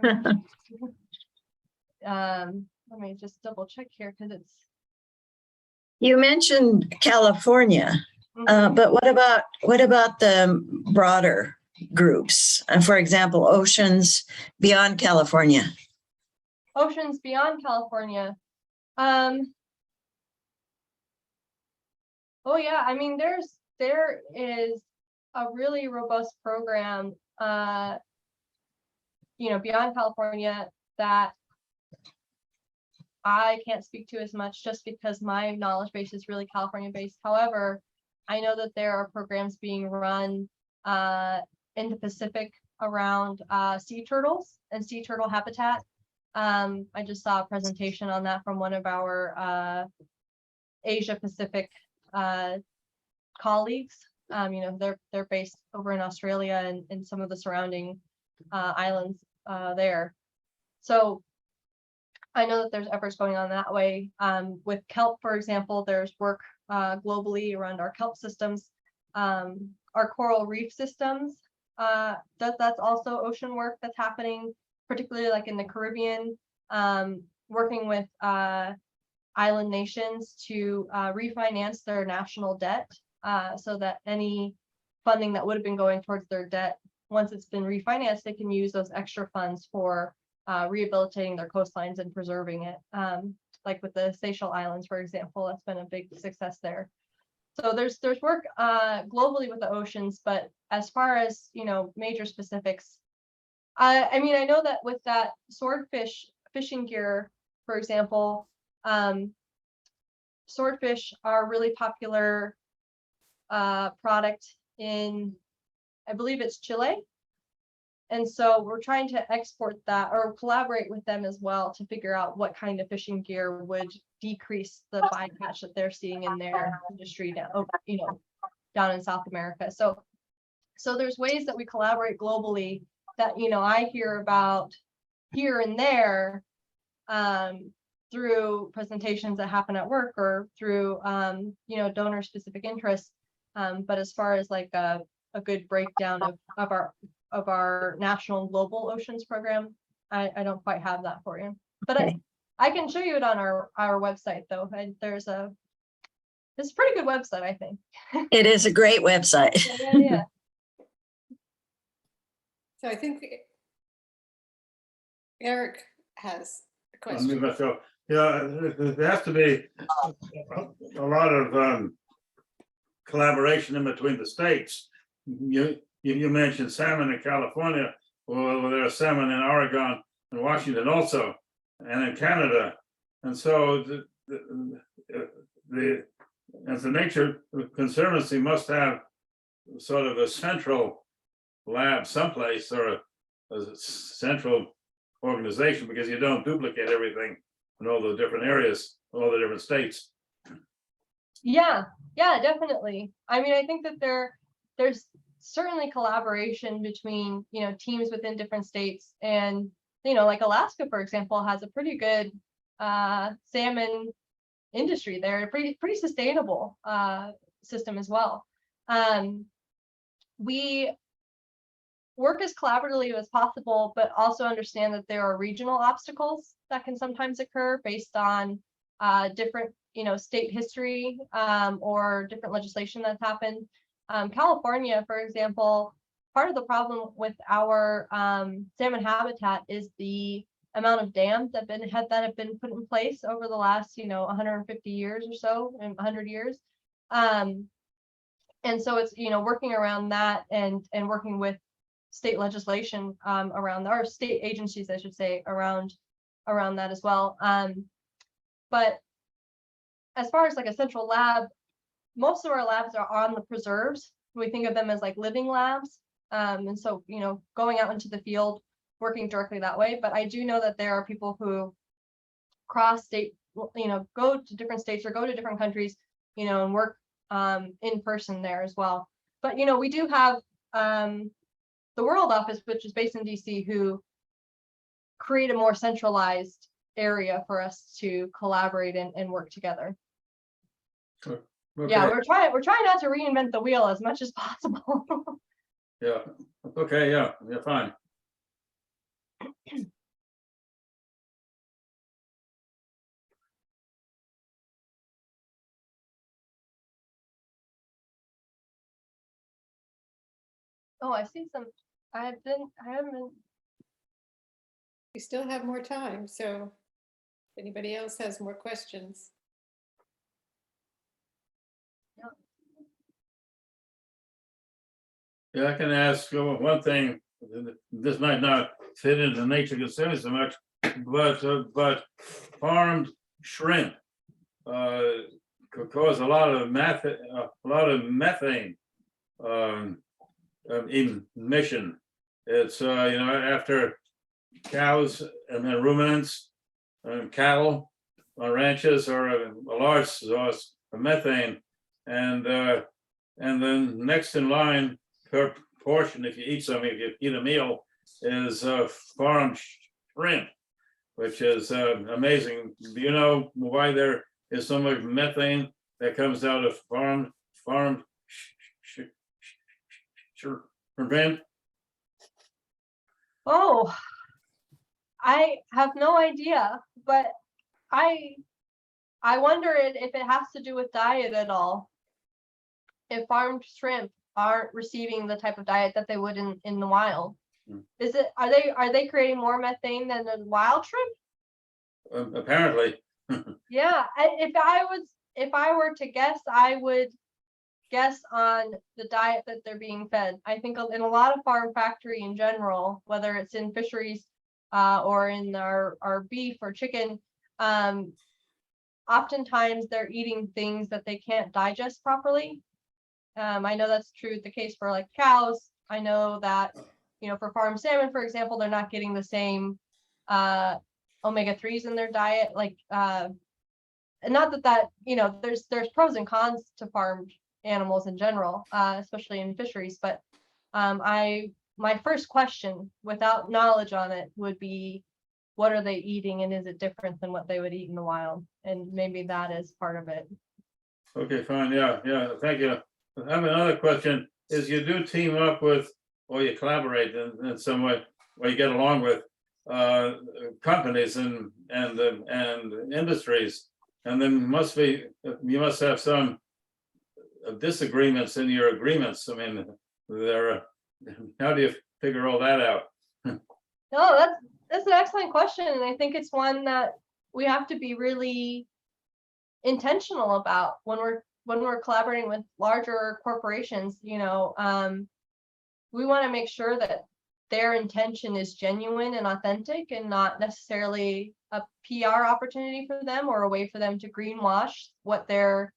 Let me just double check here because it's. You mentioned California, but what about the broader groups? For example, Oceans Beyond California. Oceans Beyond California. Oh yeah, I mean there is a really robust program beyond California that I can't speak to as much just because my knowledge base is really California based. However, I know that there are programs being run in the Pacific around sea turtles and sea turtle habitat. I just saw a presentation on that from one of our Asia Pacific colleagues. They're based over in Australia and some of the surrounding islands there. So I know that there's efforts going on that way. With kelp, for example, there's work globally around our kelp systems, our coral reef systems. That's also ocean work that's happening, particularly like in the Caribbean, working with island nations to refinance their national debt so that any funding that would have been going towards their debt, once it's been refinanced, they can use those extra funds for rehabilitating their coastlines and preserving it. Like with the Seychelles Islands, for example, that's been a big success there. So there's work globally with the oceans, but as far as major specifics, I mean, I know that with that swordfish fishing gear, for example, swordfish are a really popular product in, I believe it's Chile. And so we're trying to export that or collaborate with them as well to figure out what kind of fishing gear would decrease the bycatch that they're seeing in their industry down in South America. So there's ways that we collaborate globally that I hear about here and there through presentations that happen at work or through donor specific interests. But as far as like a good breakdown of our national and global oceans program, I don't quite have that for you, but okay. I can show you it on our website though. It's a pretty good website, I think. It is a great website. Yeah. So I think Eric has a question. There has to be a lot of collaboration in between the states. You mentioned salmon in California. Well, there are salmon in Oregon and Washington also, and in Canada. And so the Nature Conservancy must have sort of a central lab someplace, or a central organization, because you don't duplicate everything in all the different areas, all the different states. Yeah, definitely. I mean, I think that there's certainly collaboration between, teams within different states, and, like Alaska, for example, has a pretty good salmon industry there, pretty sustainable system as well. We work as collaboratively as possible, but also understand that there are regional obstacles that can sometimes occur based on different, state history or different legislation that's happened. California, for example, part of the problem with our salmon habitat is the amount of dams that have been put in place over the last 150 years or so, and 100 years. And so it's working around that and working with state legislation around, or state agencies, I should say, around that as well. But as far as like a central lab, most of our labs are on the preserves. We think of them as like living labs. And so, going out into the field, working directly that way. But I do know that there are people who cross state, go to different states or go to different countries, and work in person there as well. But, we do have the World Office, which is based in DC, who create a more centralized area for us to collaborate and work together. Okay. Yeah, we're trying not to reinvent the wheel as much as possible. Yeah. Okay. Yeah. Fine. Oh, I see some. I haven't. We still have more time, so if anybody else has more questions. Yeah, I can ask one thing. This might not fit into Nature Conservancy so much, but farmed shrimp could cause a lot of methane emission. It's after cows and then ruminants and cattle on ranches are a large source of methane, and then next in line per portion, if you eat something, if you eat a meal, is farmed shrimp, which is amazing. Do you know why there is so much methane that comes out of farmed shrimp? Oh, I have no idea, but I wonder if it has to do with diet at all. If farmed shrimp aren't receiving the type of diet that they would in the wild, are they creating more methane than the wild shrimp? Apparently. Yeah, if I were to guess, I would guess on the diet that they're being fed. I think in a lot of farm factory in general, whether it's in fisheries or in our beef or chicken, oftentimes they're eating things that they can't digest properly. I know that's the case for like cows. I know that, for farm salmon, for example, they're not getting the same omega-3s in their diet. Like, and not that there's pros and cons to farmed animals in general, especially in fisheries. But my first question, without knowledge on it, would be, what are they eating, and is it different than what they would eat in the wild? And maybe that is part of it. Okay, fine. Yeah, thank you. I have another question. Is you do team up with, or you collaborate in some way, or you get along with companies and industries, and then you must have some disagreements in your agreements. I mean, how do you figure all that out? No, that's an excellent question, and I think it's one that we have to be really intentional about when when we're collaborating with larger corporations, we want to make sure that their intention is genuine and authentic and not necessarily a PR opportunity for them or a way for them to greenwash what they're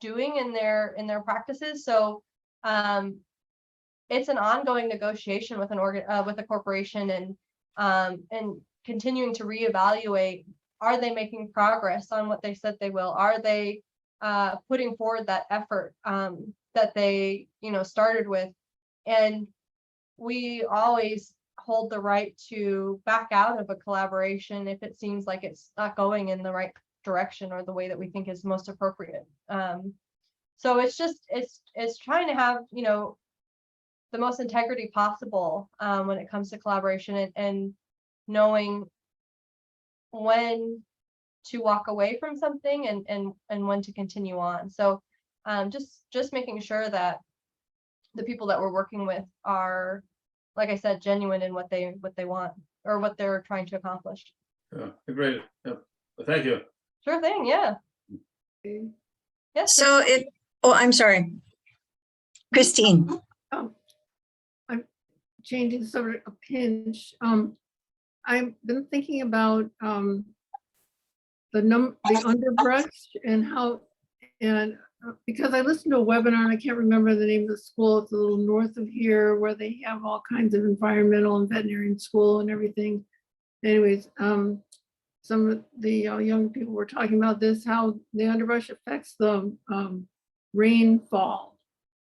doing in their practices. So it's an ongoing negotiation with with a corporation, and continuing to reevaluate, are they making progress on what they said they will? Are they putting forward that effort that they started with? And we always hold the right to back out of a collaboration if it seems like it's not going in the right direction or the way that we think is most appropriate. So it's just it's trying to have the most integrity possible when it comes to collaboration, and knowing when to walk away from something and when to continue on. So just making sure that the people that we're working with are, like I said, genuine in what they want or what they're trying to accomplish. Yeah, great. Yeah. Thank you. Sure thing. Yeah. Yes. So I'm sorry. Christine. I'm changing subject a pinch. I've been thinking about the underbrush and how, and because I listened to a webinar, and I can't remember the name of the school. It's a little north of here where they have all kinds of environmental and veterinarian school and everything. Anyways, some of the young people were talking about this, how the underbrush affects the rainfall.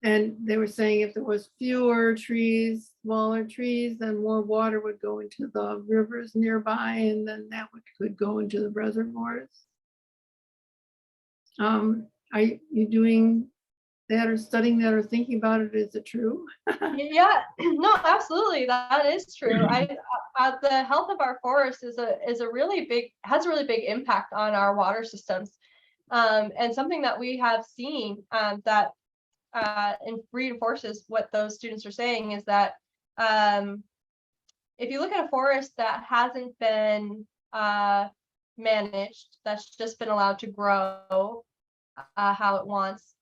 And they were saying if there was fewer trees, smaller trees, then more water would go into the rivers nearby, and then that could go into the reservoirs. Are you doing that or studying that or thinking about it? Is it true? Yeah, no, absolutely, that is true. The health of our forest has a really big impact on our water systems, and something that we have seen that and reinforces what those students are saying is that if you look at a forest that hasn't been managed, that's just been allowed to grow how it wants,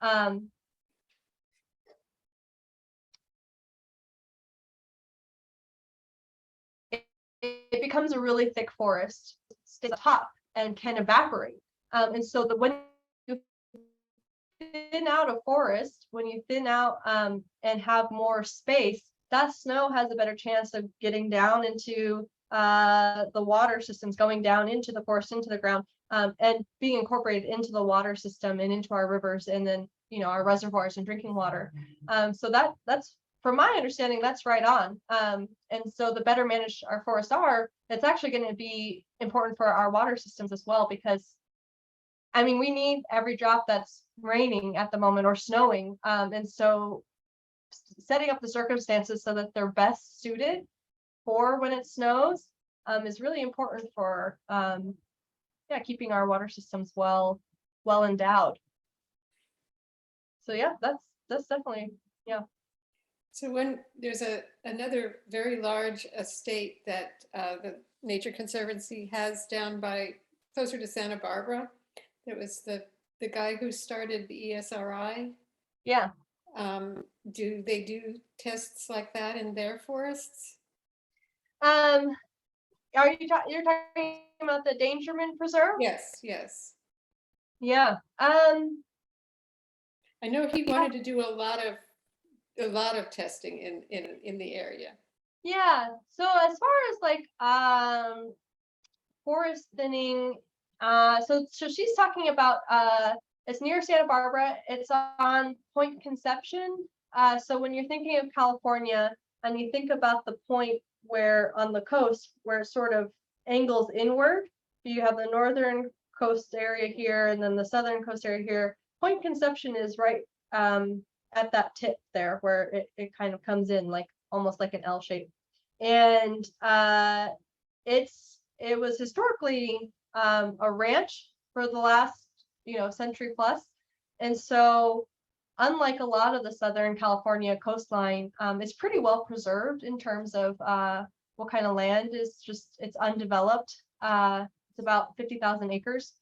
it becomes a really thick forest, stays at the top and can evaporate. And so when you thin out a forest, when you thin out and have more space, that snow has a better chance of getting down into the water systems, going down into the forest, into the ground, and being incorporated into the water system and into our rivers, and then our reservoirs and drinking water. So that's, from my understanding, that's right on. And so the better managed our forests are, it's actually going to be important for our water systems as well, because I mean, we need every drop that's raining at the moment or snowing. And so setting up the circumstances so that they're best suited for when it snows is really important for keeping our water systems well endowed. So yeah, that's definitely, yeah. So when there's another very large estate that the Nature Conservancy has down by closer to Santa Barbara. There was the guy who started the ESRI. Yeah. Do they do tests like that in their forests? Are you're talking about the Dangerman Preserve? Yes. Yeah. I know he wanted to do a lot of testing in the area. Yeah. So as far as like forest thinning, so she's talking about it's near Santa Barbara. It's on Point Conception. So when you're thinking of California and you think about the point where on the coast where it sort of angles inward, you have the northern coast area here and then the southern coast area here. Point Conception is right at that tip there where it kind of comes in like almost like an L shape. And it was historically a ranch for the last century plus. And so unlike a lot of the Southern California coastline, it's pretty well preserved in terms of what kind of land is it's undeveloped. It's about 50,000 acres.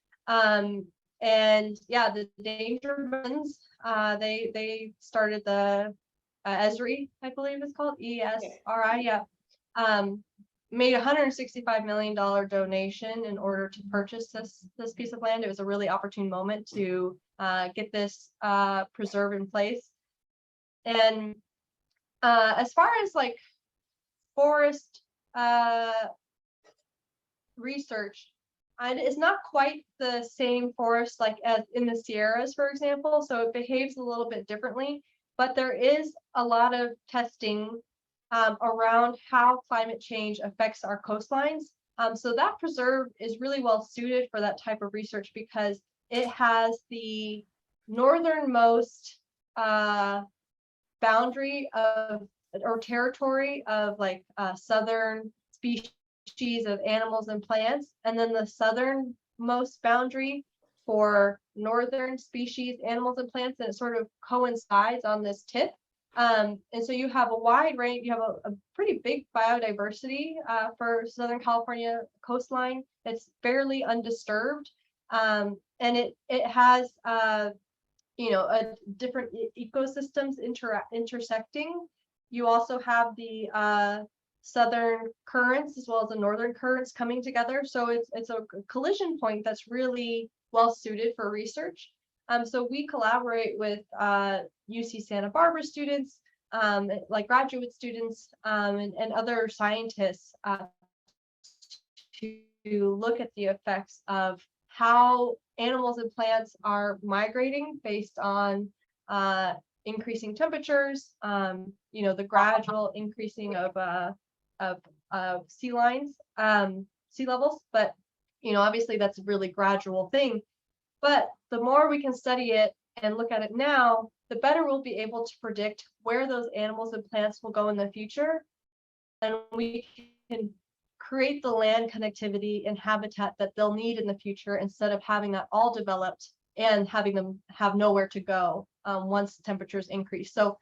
And yeah, the danger ones, they started the ESRI, I believe it's called, ESRI, yeah. Made $165 million donation in order to purchase this piece of land. It was a really opportune moment to get this preserve in place. And as far as like forest research, it's not quite the same forest like as in the Sierras, for example, so it behaves a little bit differently, but there is a lot of testing around how climate change affects our coastlines. So that preserve is really well suited for that type of research because it has the northernmost boundary of or territory of like southern species of animals and plants, and then the southernmost boundary for northern species, animals and plants, and it sort of coincides on this tip. And so you have a wide range, you have a pretty big biodiversity for Southern California coastline. It's fairly undisturbed. And it has you know, different ecosystems intersecting. You also have the southern currents as well as the northern currents coming together. So it's a collision point that's really well suited for research. So we collaborate with UC Santa Barbara students, like graduate students, and other scientists to look at the effects of how animals and plants are migrating based on increasing temperatures, you know, the gradual increasing of sea lines, sea levels. But, you know, obviously that's a really gradual thing. But the more we can study it and look at it now, the better we'll be able to predict where those animals and plants will go in the future. And we can create the land connectivity and habitat that they'll need in the future instead of having that all developed and having them have nowhere to go once temperatures increase. So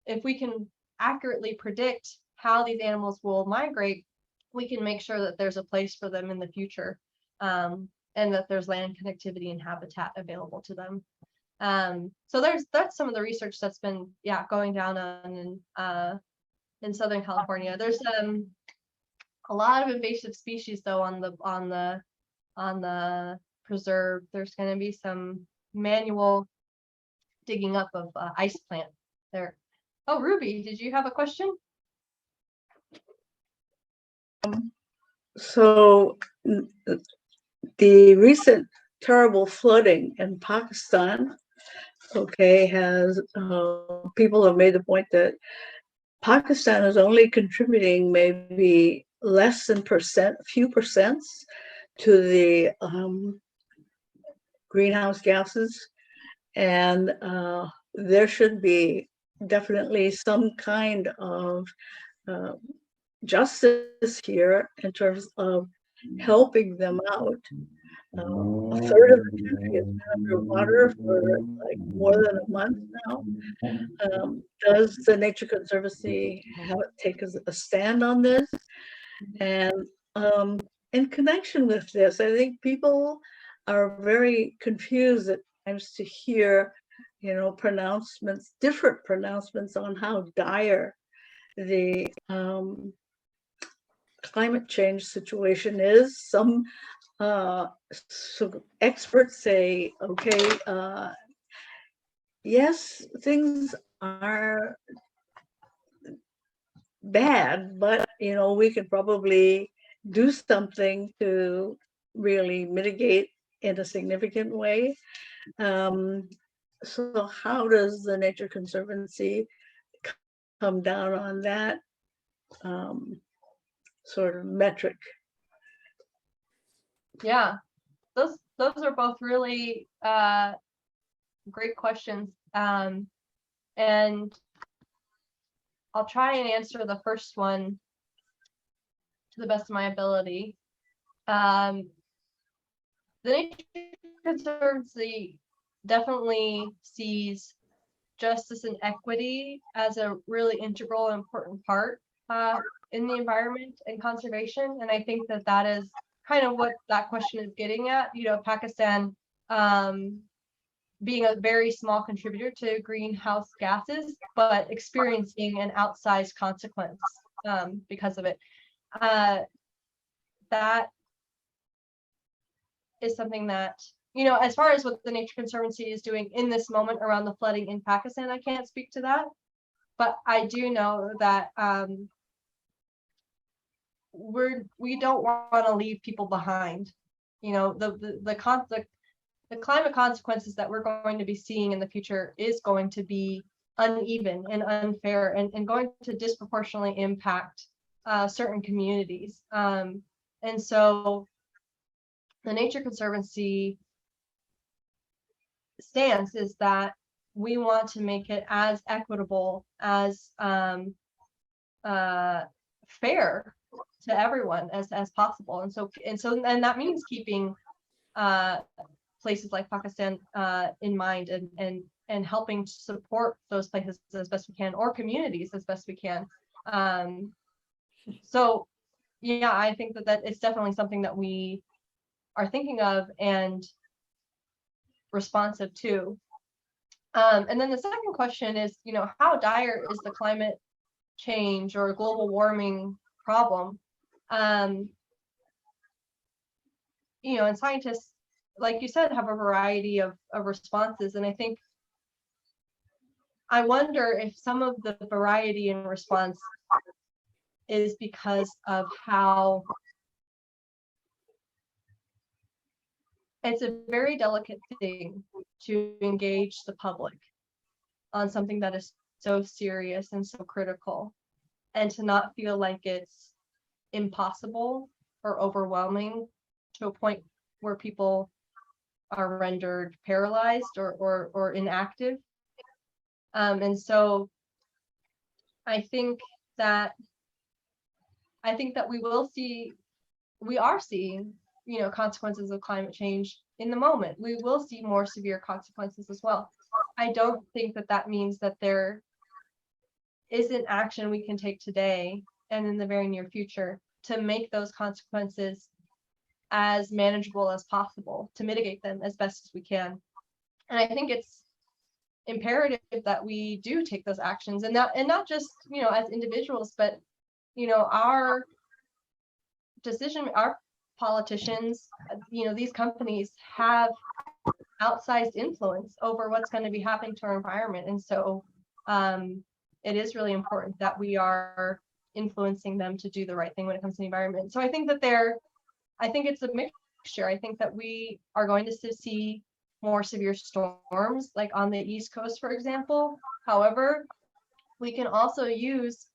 if we can accurately predict how these animals will migrate, we can make sure that there's a place for them in the future, and that there's land connectivity and habitat available to them. So that's some of the research that's been going down on in Southern California. There's a lot of invasive species though on the preserve. There's going to be some manual digging up of ice plant there. Oh, Ruby, did you have a question? So the recent terrible flooding in Pakistan, has people have made the point that Pakistan is only contributing maybe less than few percents to the greenhouse gases, and there should be definitely some kind of justice here in terms of helping them out. A third of the country has been underwater for like more than a month now. Does the Nature Conservancy take a stand on this? And in connection with this, I think people are very confused at times to hear, different pronouncements on how dire the climate change situation is. Some experts say, okay, yes, things are bad, but we could probably do something to really mitigate in a significant way. So how does the Nature Conservancy come down on that sort of metric? Yeah, those are both really great questions. And I'll try and answer the first one to the best of my ability. The Nature Conservancy definitely sees justice and equity as a really integral and important part in the environment and conservation. And I think that is kind of what that question is getting at. Pakistan being a very small contributor to greenhouse gases, but experiencing an outsized consequence because of it. That is something that, you know, as far as what the Nature Conservancy is doing in this moment around the flooding in Pakistan, I can't speak to that. But I do know that we don't want to leave people behind. You know, the climate consequences that we're going to be seeing in the future is going to be uneven and unfair and going to disproportionately impact certain communities. And so the Nature Conservancy stance is that we want to make it as equitable, as fair to everyone as possible. And that means keeping places like Pakistan in mind and helping to support those places as best we can, or communities as best we can. So yeah, I think that it's definitely something that we are thinking of and responsive to. And then the second question is, you know, how dire is the climate change or global warming problem? You know, and scientists, like you said, have a variety of responses. And I wonder if some of the variety in response is because of how it's a very delicate thing to engage the public on something that is so serious and so critical, and to not feel like it's impossible or overwhelming to a point where people are rendered paralyzed or inactive. And so I think that we are seeing, you know, consequences of climate change in the moment. We will see more severe consequences as well. I don't think that means that there isn't action we can take today and in the very near future to make those consequences as manageable as possible, to mitigate them as best as we can. And I think it's imperative that we do take those actions, and not just, you know, as individuals, but, you know, our politicians, you know, these companies have outsized influence over what's going to be happening to our environment. And so it is really important that we are influencing them to do the right thing when it comes to the environment. So I think it's a mixture. I think that we are going to see more severe storms, like on the East Coast, for example. However, we can also use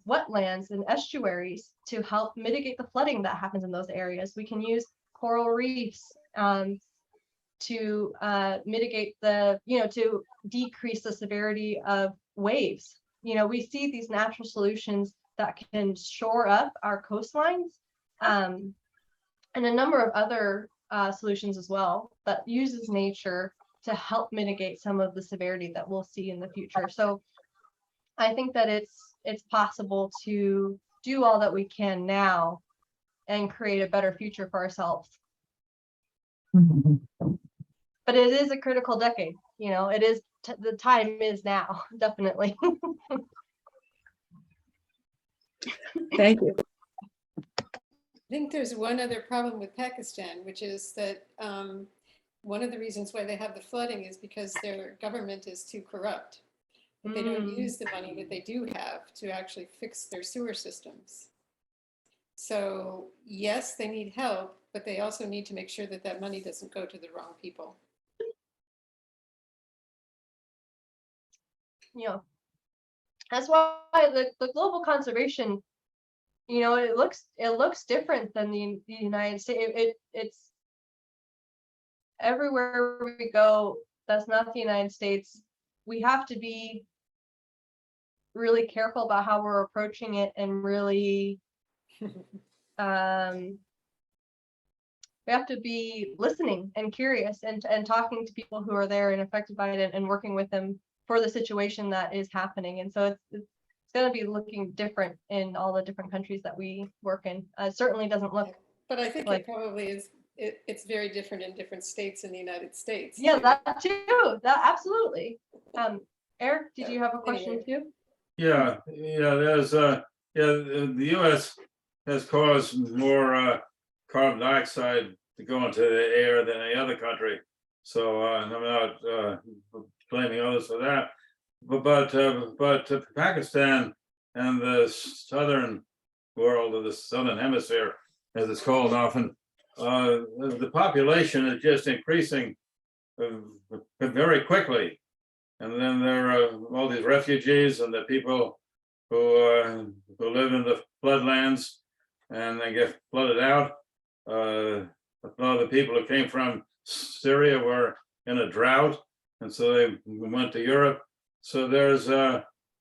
wetlands and estuaries to help mitigate the flooding that happens in those areas. We can use coral reefs to mitigate to decrease the severity of waves. You know, we see these natural solutions that can shore up our coastlines, and a number of other solutions as well that uses nature to help mitigate some of the severity that we'll see in the future. So I think that it's possible to do all that we can now and create a better future for ourselves. But it is a critical decade, you know, it is, the time is now, definitely. Thank you. I think there's one other problem with Pakistan, which is that one of the reasons why they have the flooding is because their government is too corrupt. But they don't use the money that they do have to actually fix their sewer systems. So yes, they need help, but they also need to make sure that that money doesn't go to the wrong people. Yeah, that's why the global conservation, you know, it looks different than the United States. It's everywhere we go. That's not the United States. We have to be really careful about how we're approaching it, and really we have to be listening and curious and talking to people who are there and affected by it, and working with them for the situation that is happening. And so it's going to be looking different in all the different countries that we work in. It certainly doesn't look. But I think like, it probably is it's very different in different states in the United States. Yeah, that too. That absolutely. Eric, did you have a question too? Yeah, there's the US has caused more carbon dioxide to go into the air than any other country. So I'm not blaming others for that. But Pakistan and the southern world, or the southern hemisphere, as it's called often, the population is just increasing very quickly. And then there are all these refugees and the people who live in the floodlands, and they get flooded out. A lot of the people who came from Syria were in a drought, and so they went to Europe. So there's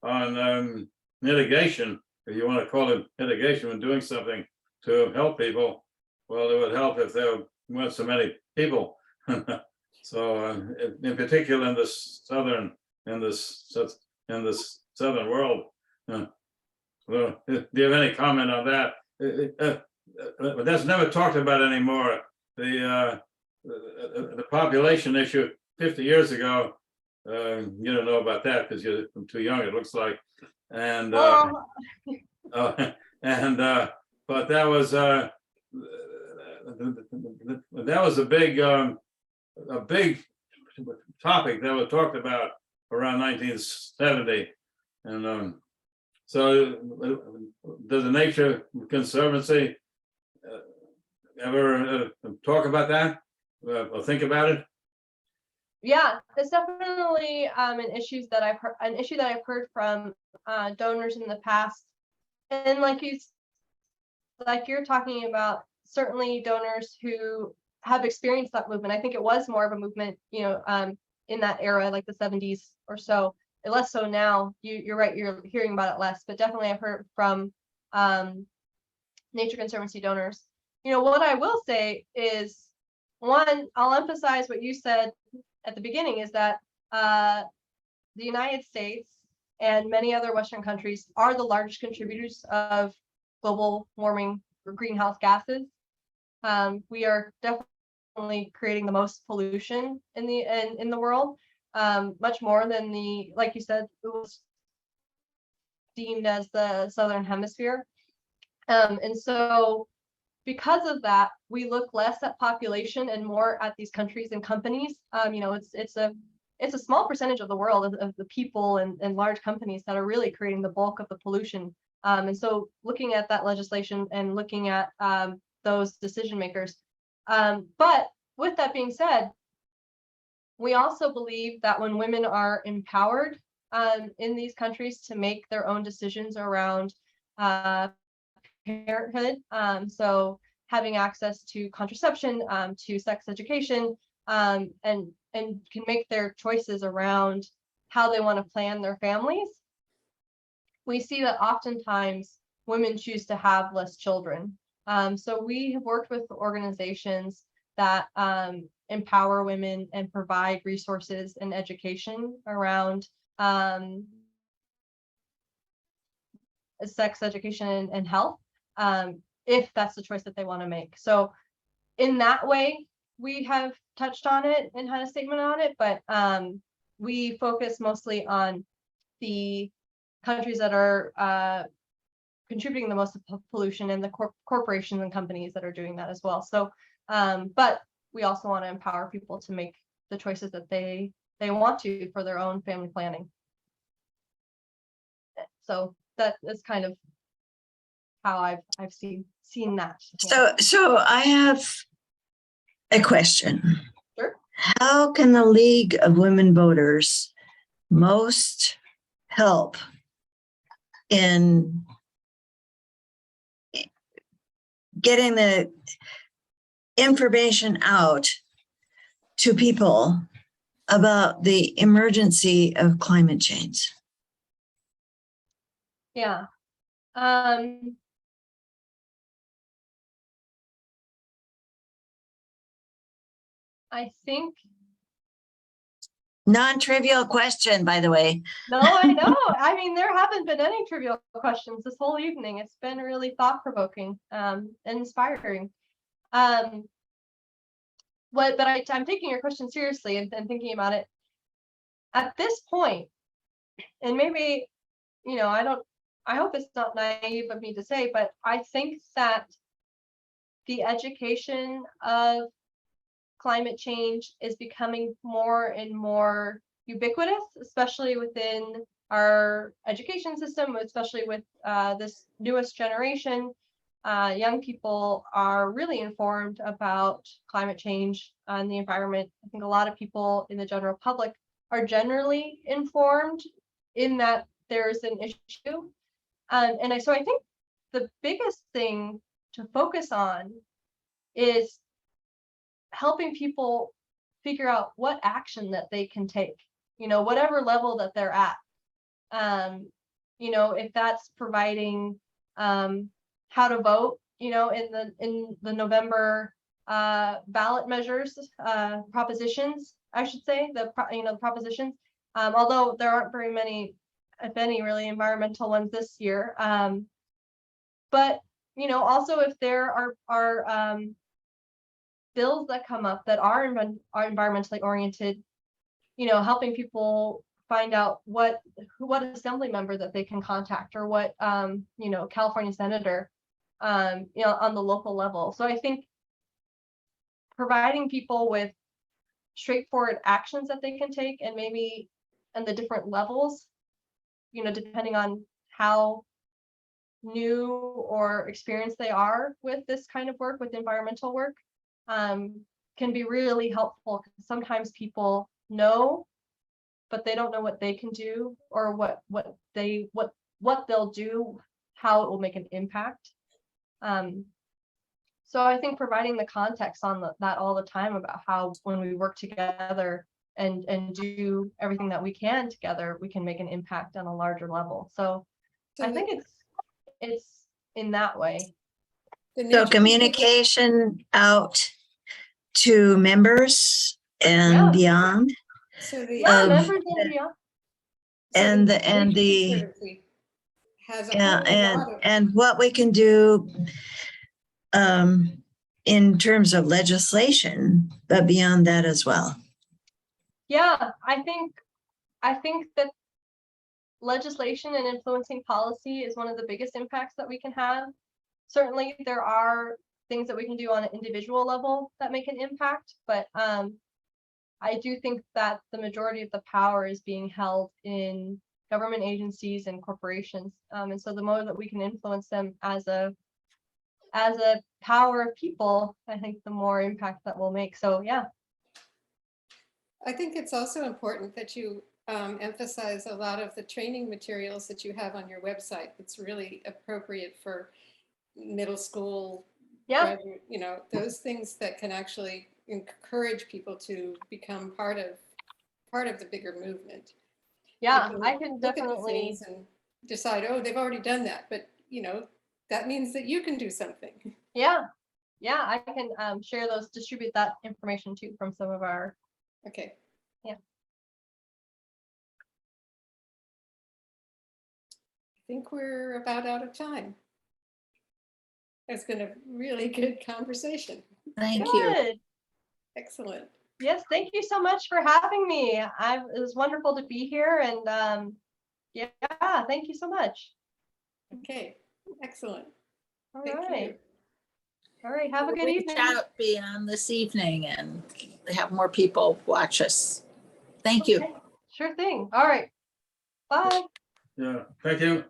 on mitigation, if you want to call it mitigation, when doing something to help people. Well, it would help if there weren't so many people. So in particular in the southern world. Well, do you have any comment on that? That's never talked about anymore. The population issue 50 years ago. You don't know about that because you're too young, it looks like. And but that was a big topic that was talked about around 1970. And so does the Nature Conservancy ever talk about that or think about it? Yeah, it's definitely an issue that I've heard from donors in the past, and like you're talking about, certainly donors who have experienced that movement. I think it was more of a movement, in that era, like the 70s or so. Less so now. You're right. You're hearing about it less, but definitely I've heard from Nature Conservancy donors. What I will say is, one, I'll emphasize what you said at the beginning, is that the United States and many other Western countries are the largest contributors of global warming or greenhouse gases. We are definitely creating the most pollution in the world, much more than like you said, it was deemed as the Southern Hemisphere. And so because of that, we look less at population and more at these countries and companies. It's a small percentage of the world of the people and large companies that are really creating the bulk of the pollution. And so looking at that legislation and looking at those decision makers. But with that being said, we also believe that when women are empowered in these countries to make their own decisions around parenthood, so having access to contraception, to sex education, and can make their choices around how they want to plan their families, we see that oftentimes women choose to have less children. So we have worked with organizations that empower women and provide resources and education around sex education and health, if that's the choice that they want to make. So in that way, we have touched on it and had a statement on it, but we focus mostly on the countries that are contributing the most to pollution, and the corporations and companies that are doing that as well. So, but we also want to empower people to make the choices that they want to for their own family planning. So that is kind of how I've seen that. So I have a question. Sure. How can the League of Women Voters most help in getting the information out to people about the emergency of climate change? Yeah. I think. Non-trivial question, by the way. No, I know. I mean, there haven't been any trivial questions this whole evening. It's been really thought-provoking and inspiring. but I'm taking your question seriously and thinking about it. At this point, and maybe, you know, I hope it's not naive of me to say, but I think that the education of climate change is becoming more and more ubiquitous, especially within our education system, especially with this newest generation. Young people are really informed about climate change and the environment. I think a lot of people in the general public are generally informed in that there's an issue. So I think the biggest thing to focus on is helping people figure out what action that they can take, you know, whatever level that they're at. You know, if that's providing how to vote, you know, in the November ballot measures, propositions, I should say, the propositions. Although there aren't very many, if any, really environmental ones this year. But you know, also if there are bills that come up that are environmentally oriented, you know, helping people find out what assembly member that they can contact, or what you know, California senator, you know, on the local level. So I think providing people with straightforward actions that they can take, and maybe and the different levels, you know, depending on how new or experienced they are with this kind of work, with environmental work, can be really helpful. Sometimes people know, but they don't know what they can do, or what they'll do, how it will make an impact. So I think providing the context on that all the time about how, when we work together and do everything that we can together, we can make an impact on a larger level. So I think it's in that way. So communication out to members and beyond. So the members and beyond. And what we can do in terms of legislation, but beyond that as well. Yeah, I think that legislation and influencing policy is one of the biggest impacts that we can have. Certainly there are things that we can do on an individual level that make an impact, but I do think that the majority of the power is being held in government agencies and corporations. And so the more that we can influence them as a power of people, I think the more impact that we'll make. So yeah. I think it's also important that you emphasize a lot of the training materials that you have on your website. It's really appropriate for middle school, you know, those things that can actually encourage people to become part of the bigger movement. Yeah, I can definitely and decide, oh, they've already done that, but you know, that means that you can do something. Yeah, I can distribute that information too from some of our. Okay. Yeah. I think we're about out of time. It's been a really good conversation. Thank you. Excellent. Yes, thank you so much for having me. It was wonderful to be here, and yeah, thank you so much. Okay, excellent. All Thank right. you. All right, have a good Reach evening. out beyond this evening and have more people watch us. Thank you. Sure thing. All right. Bye. Yeah, thank you.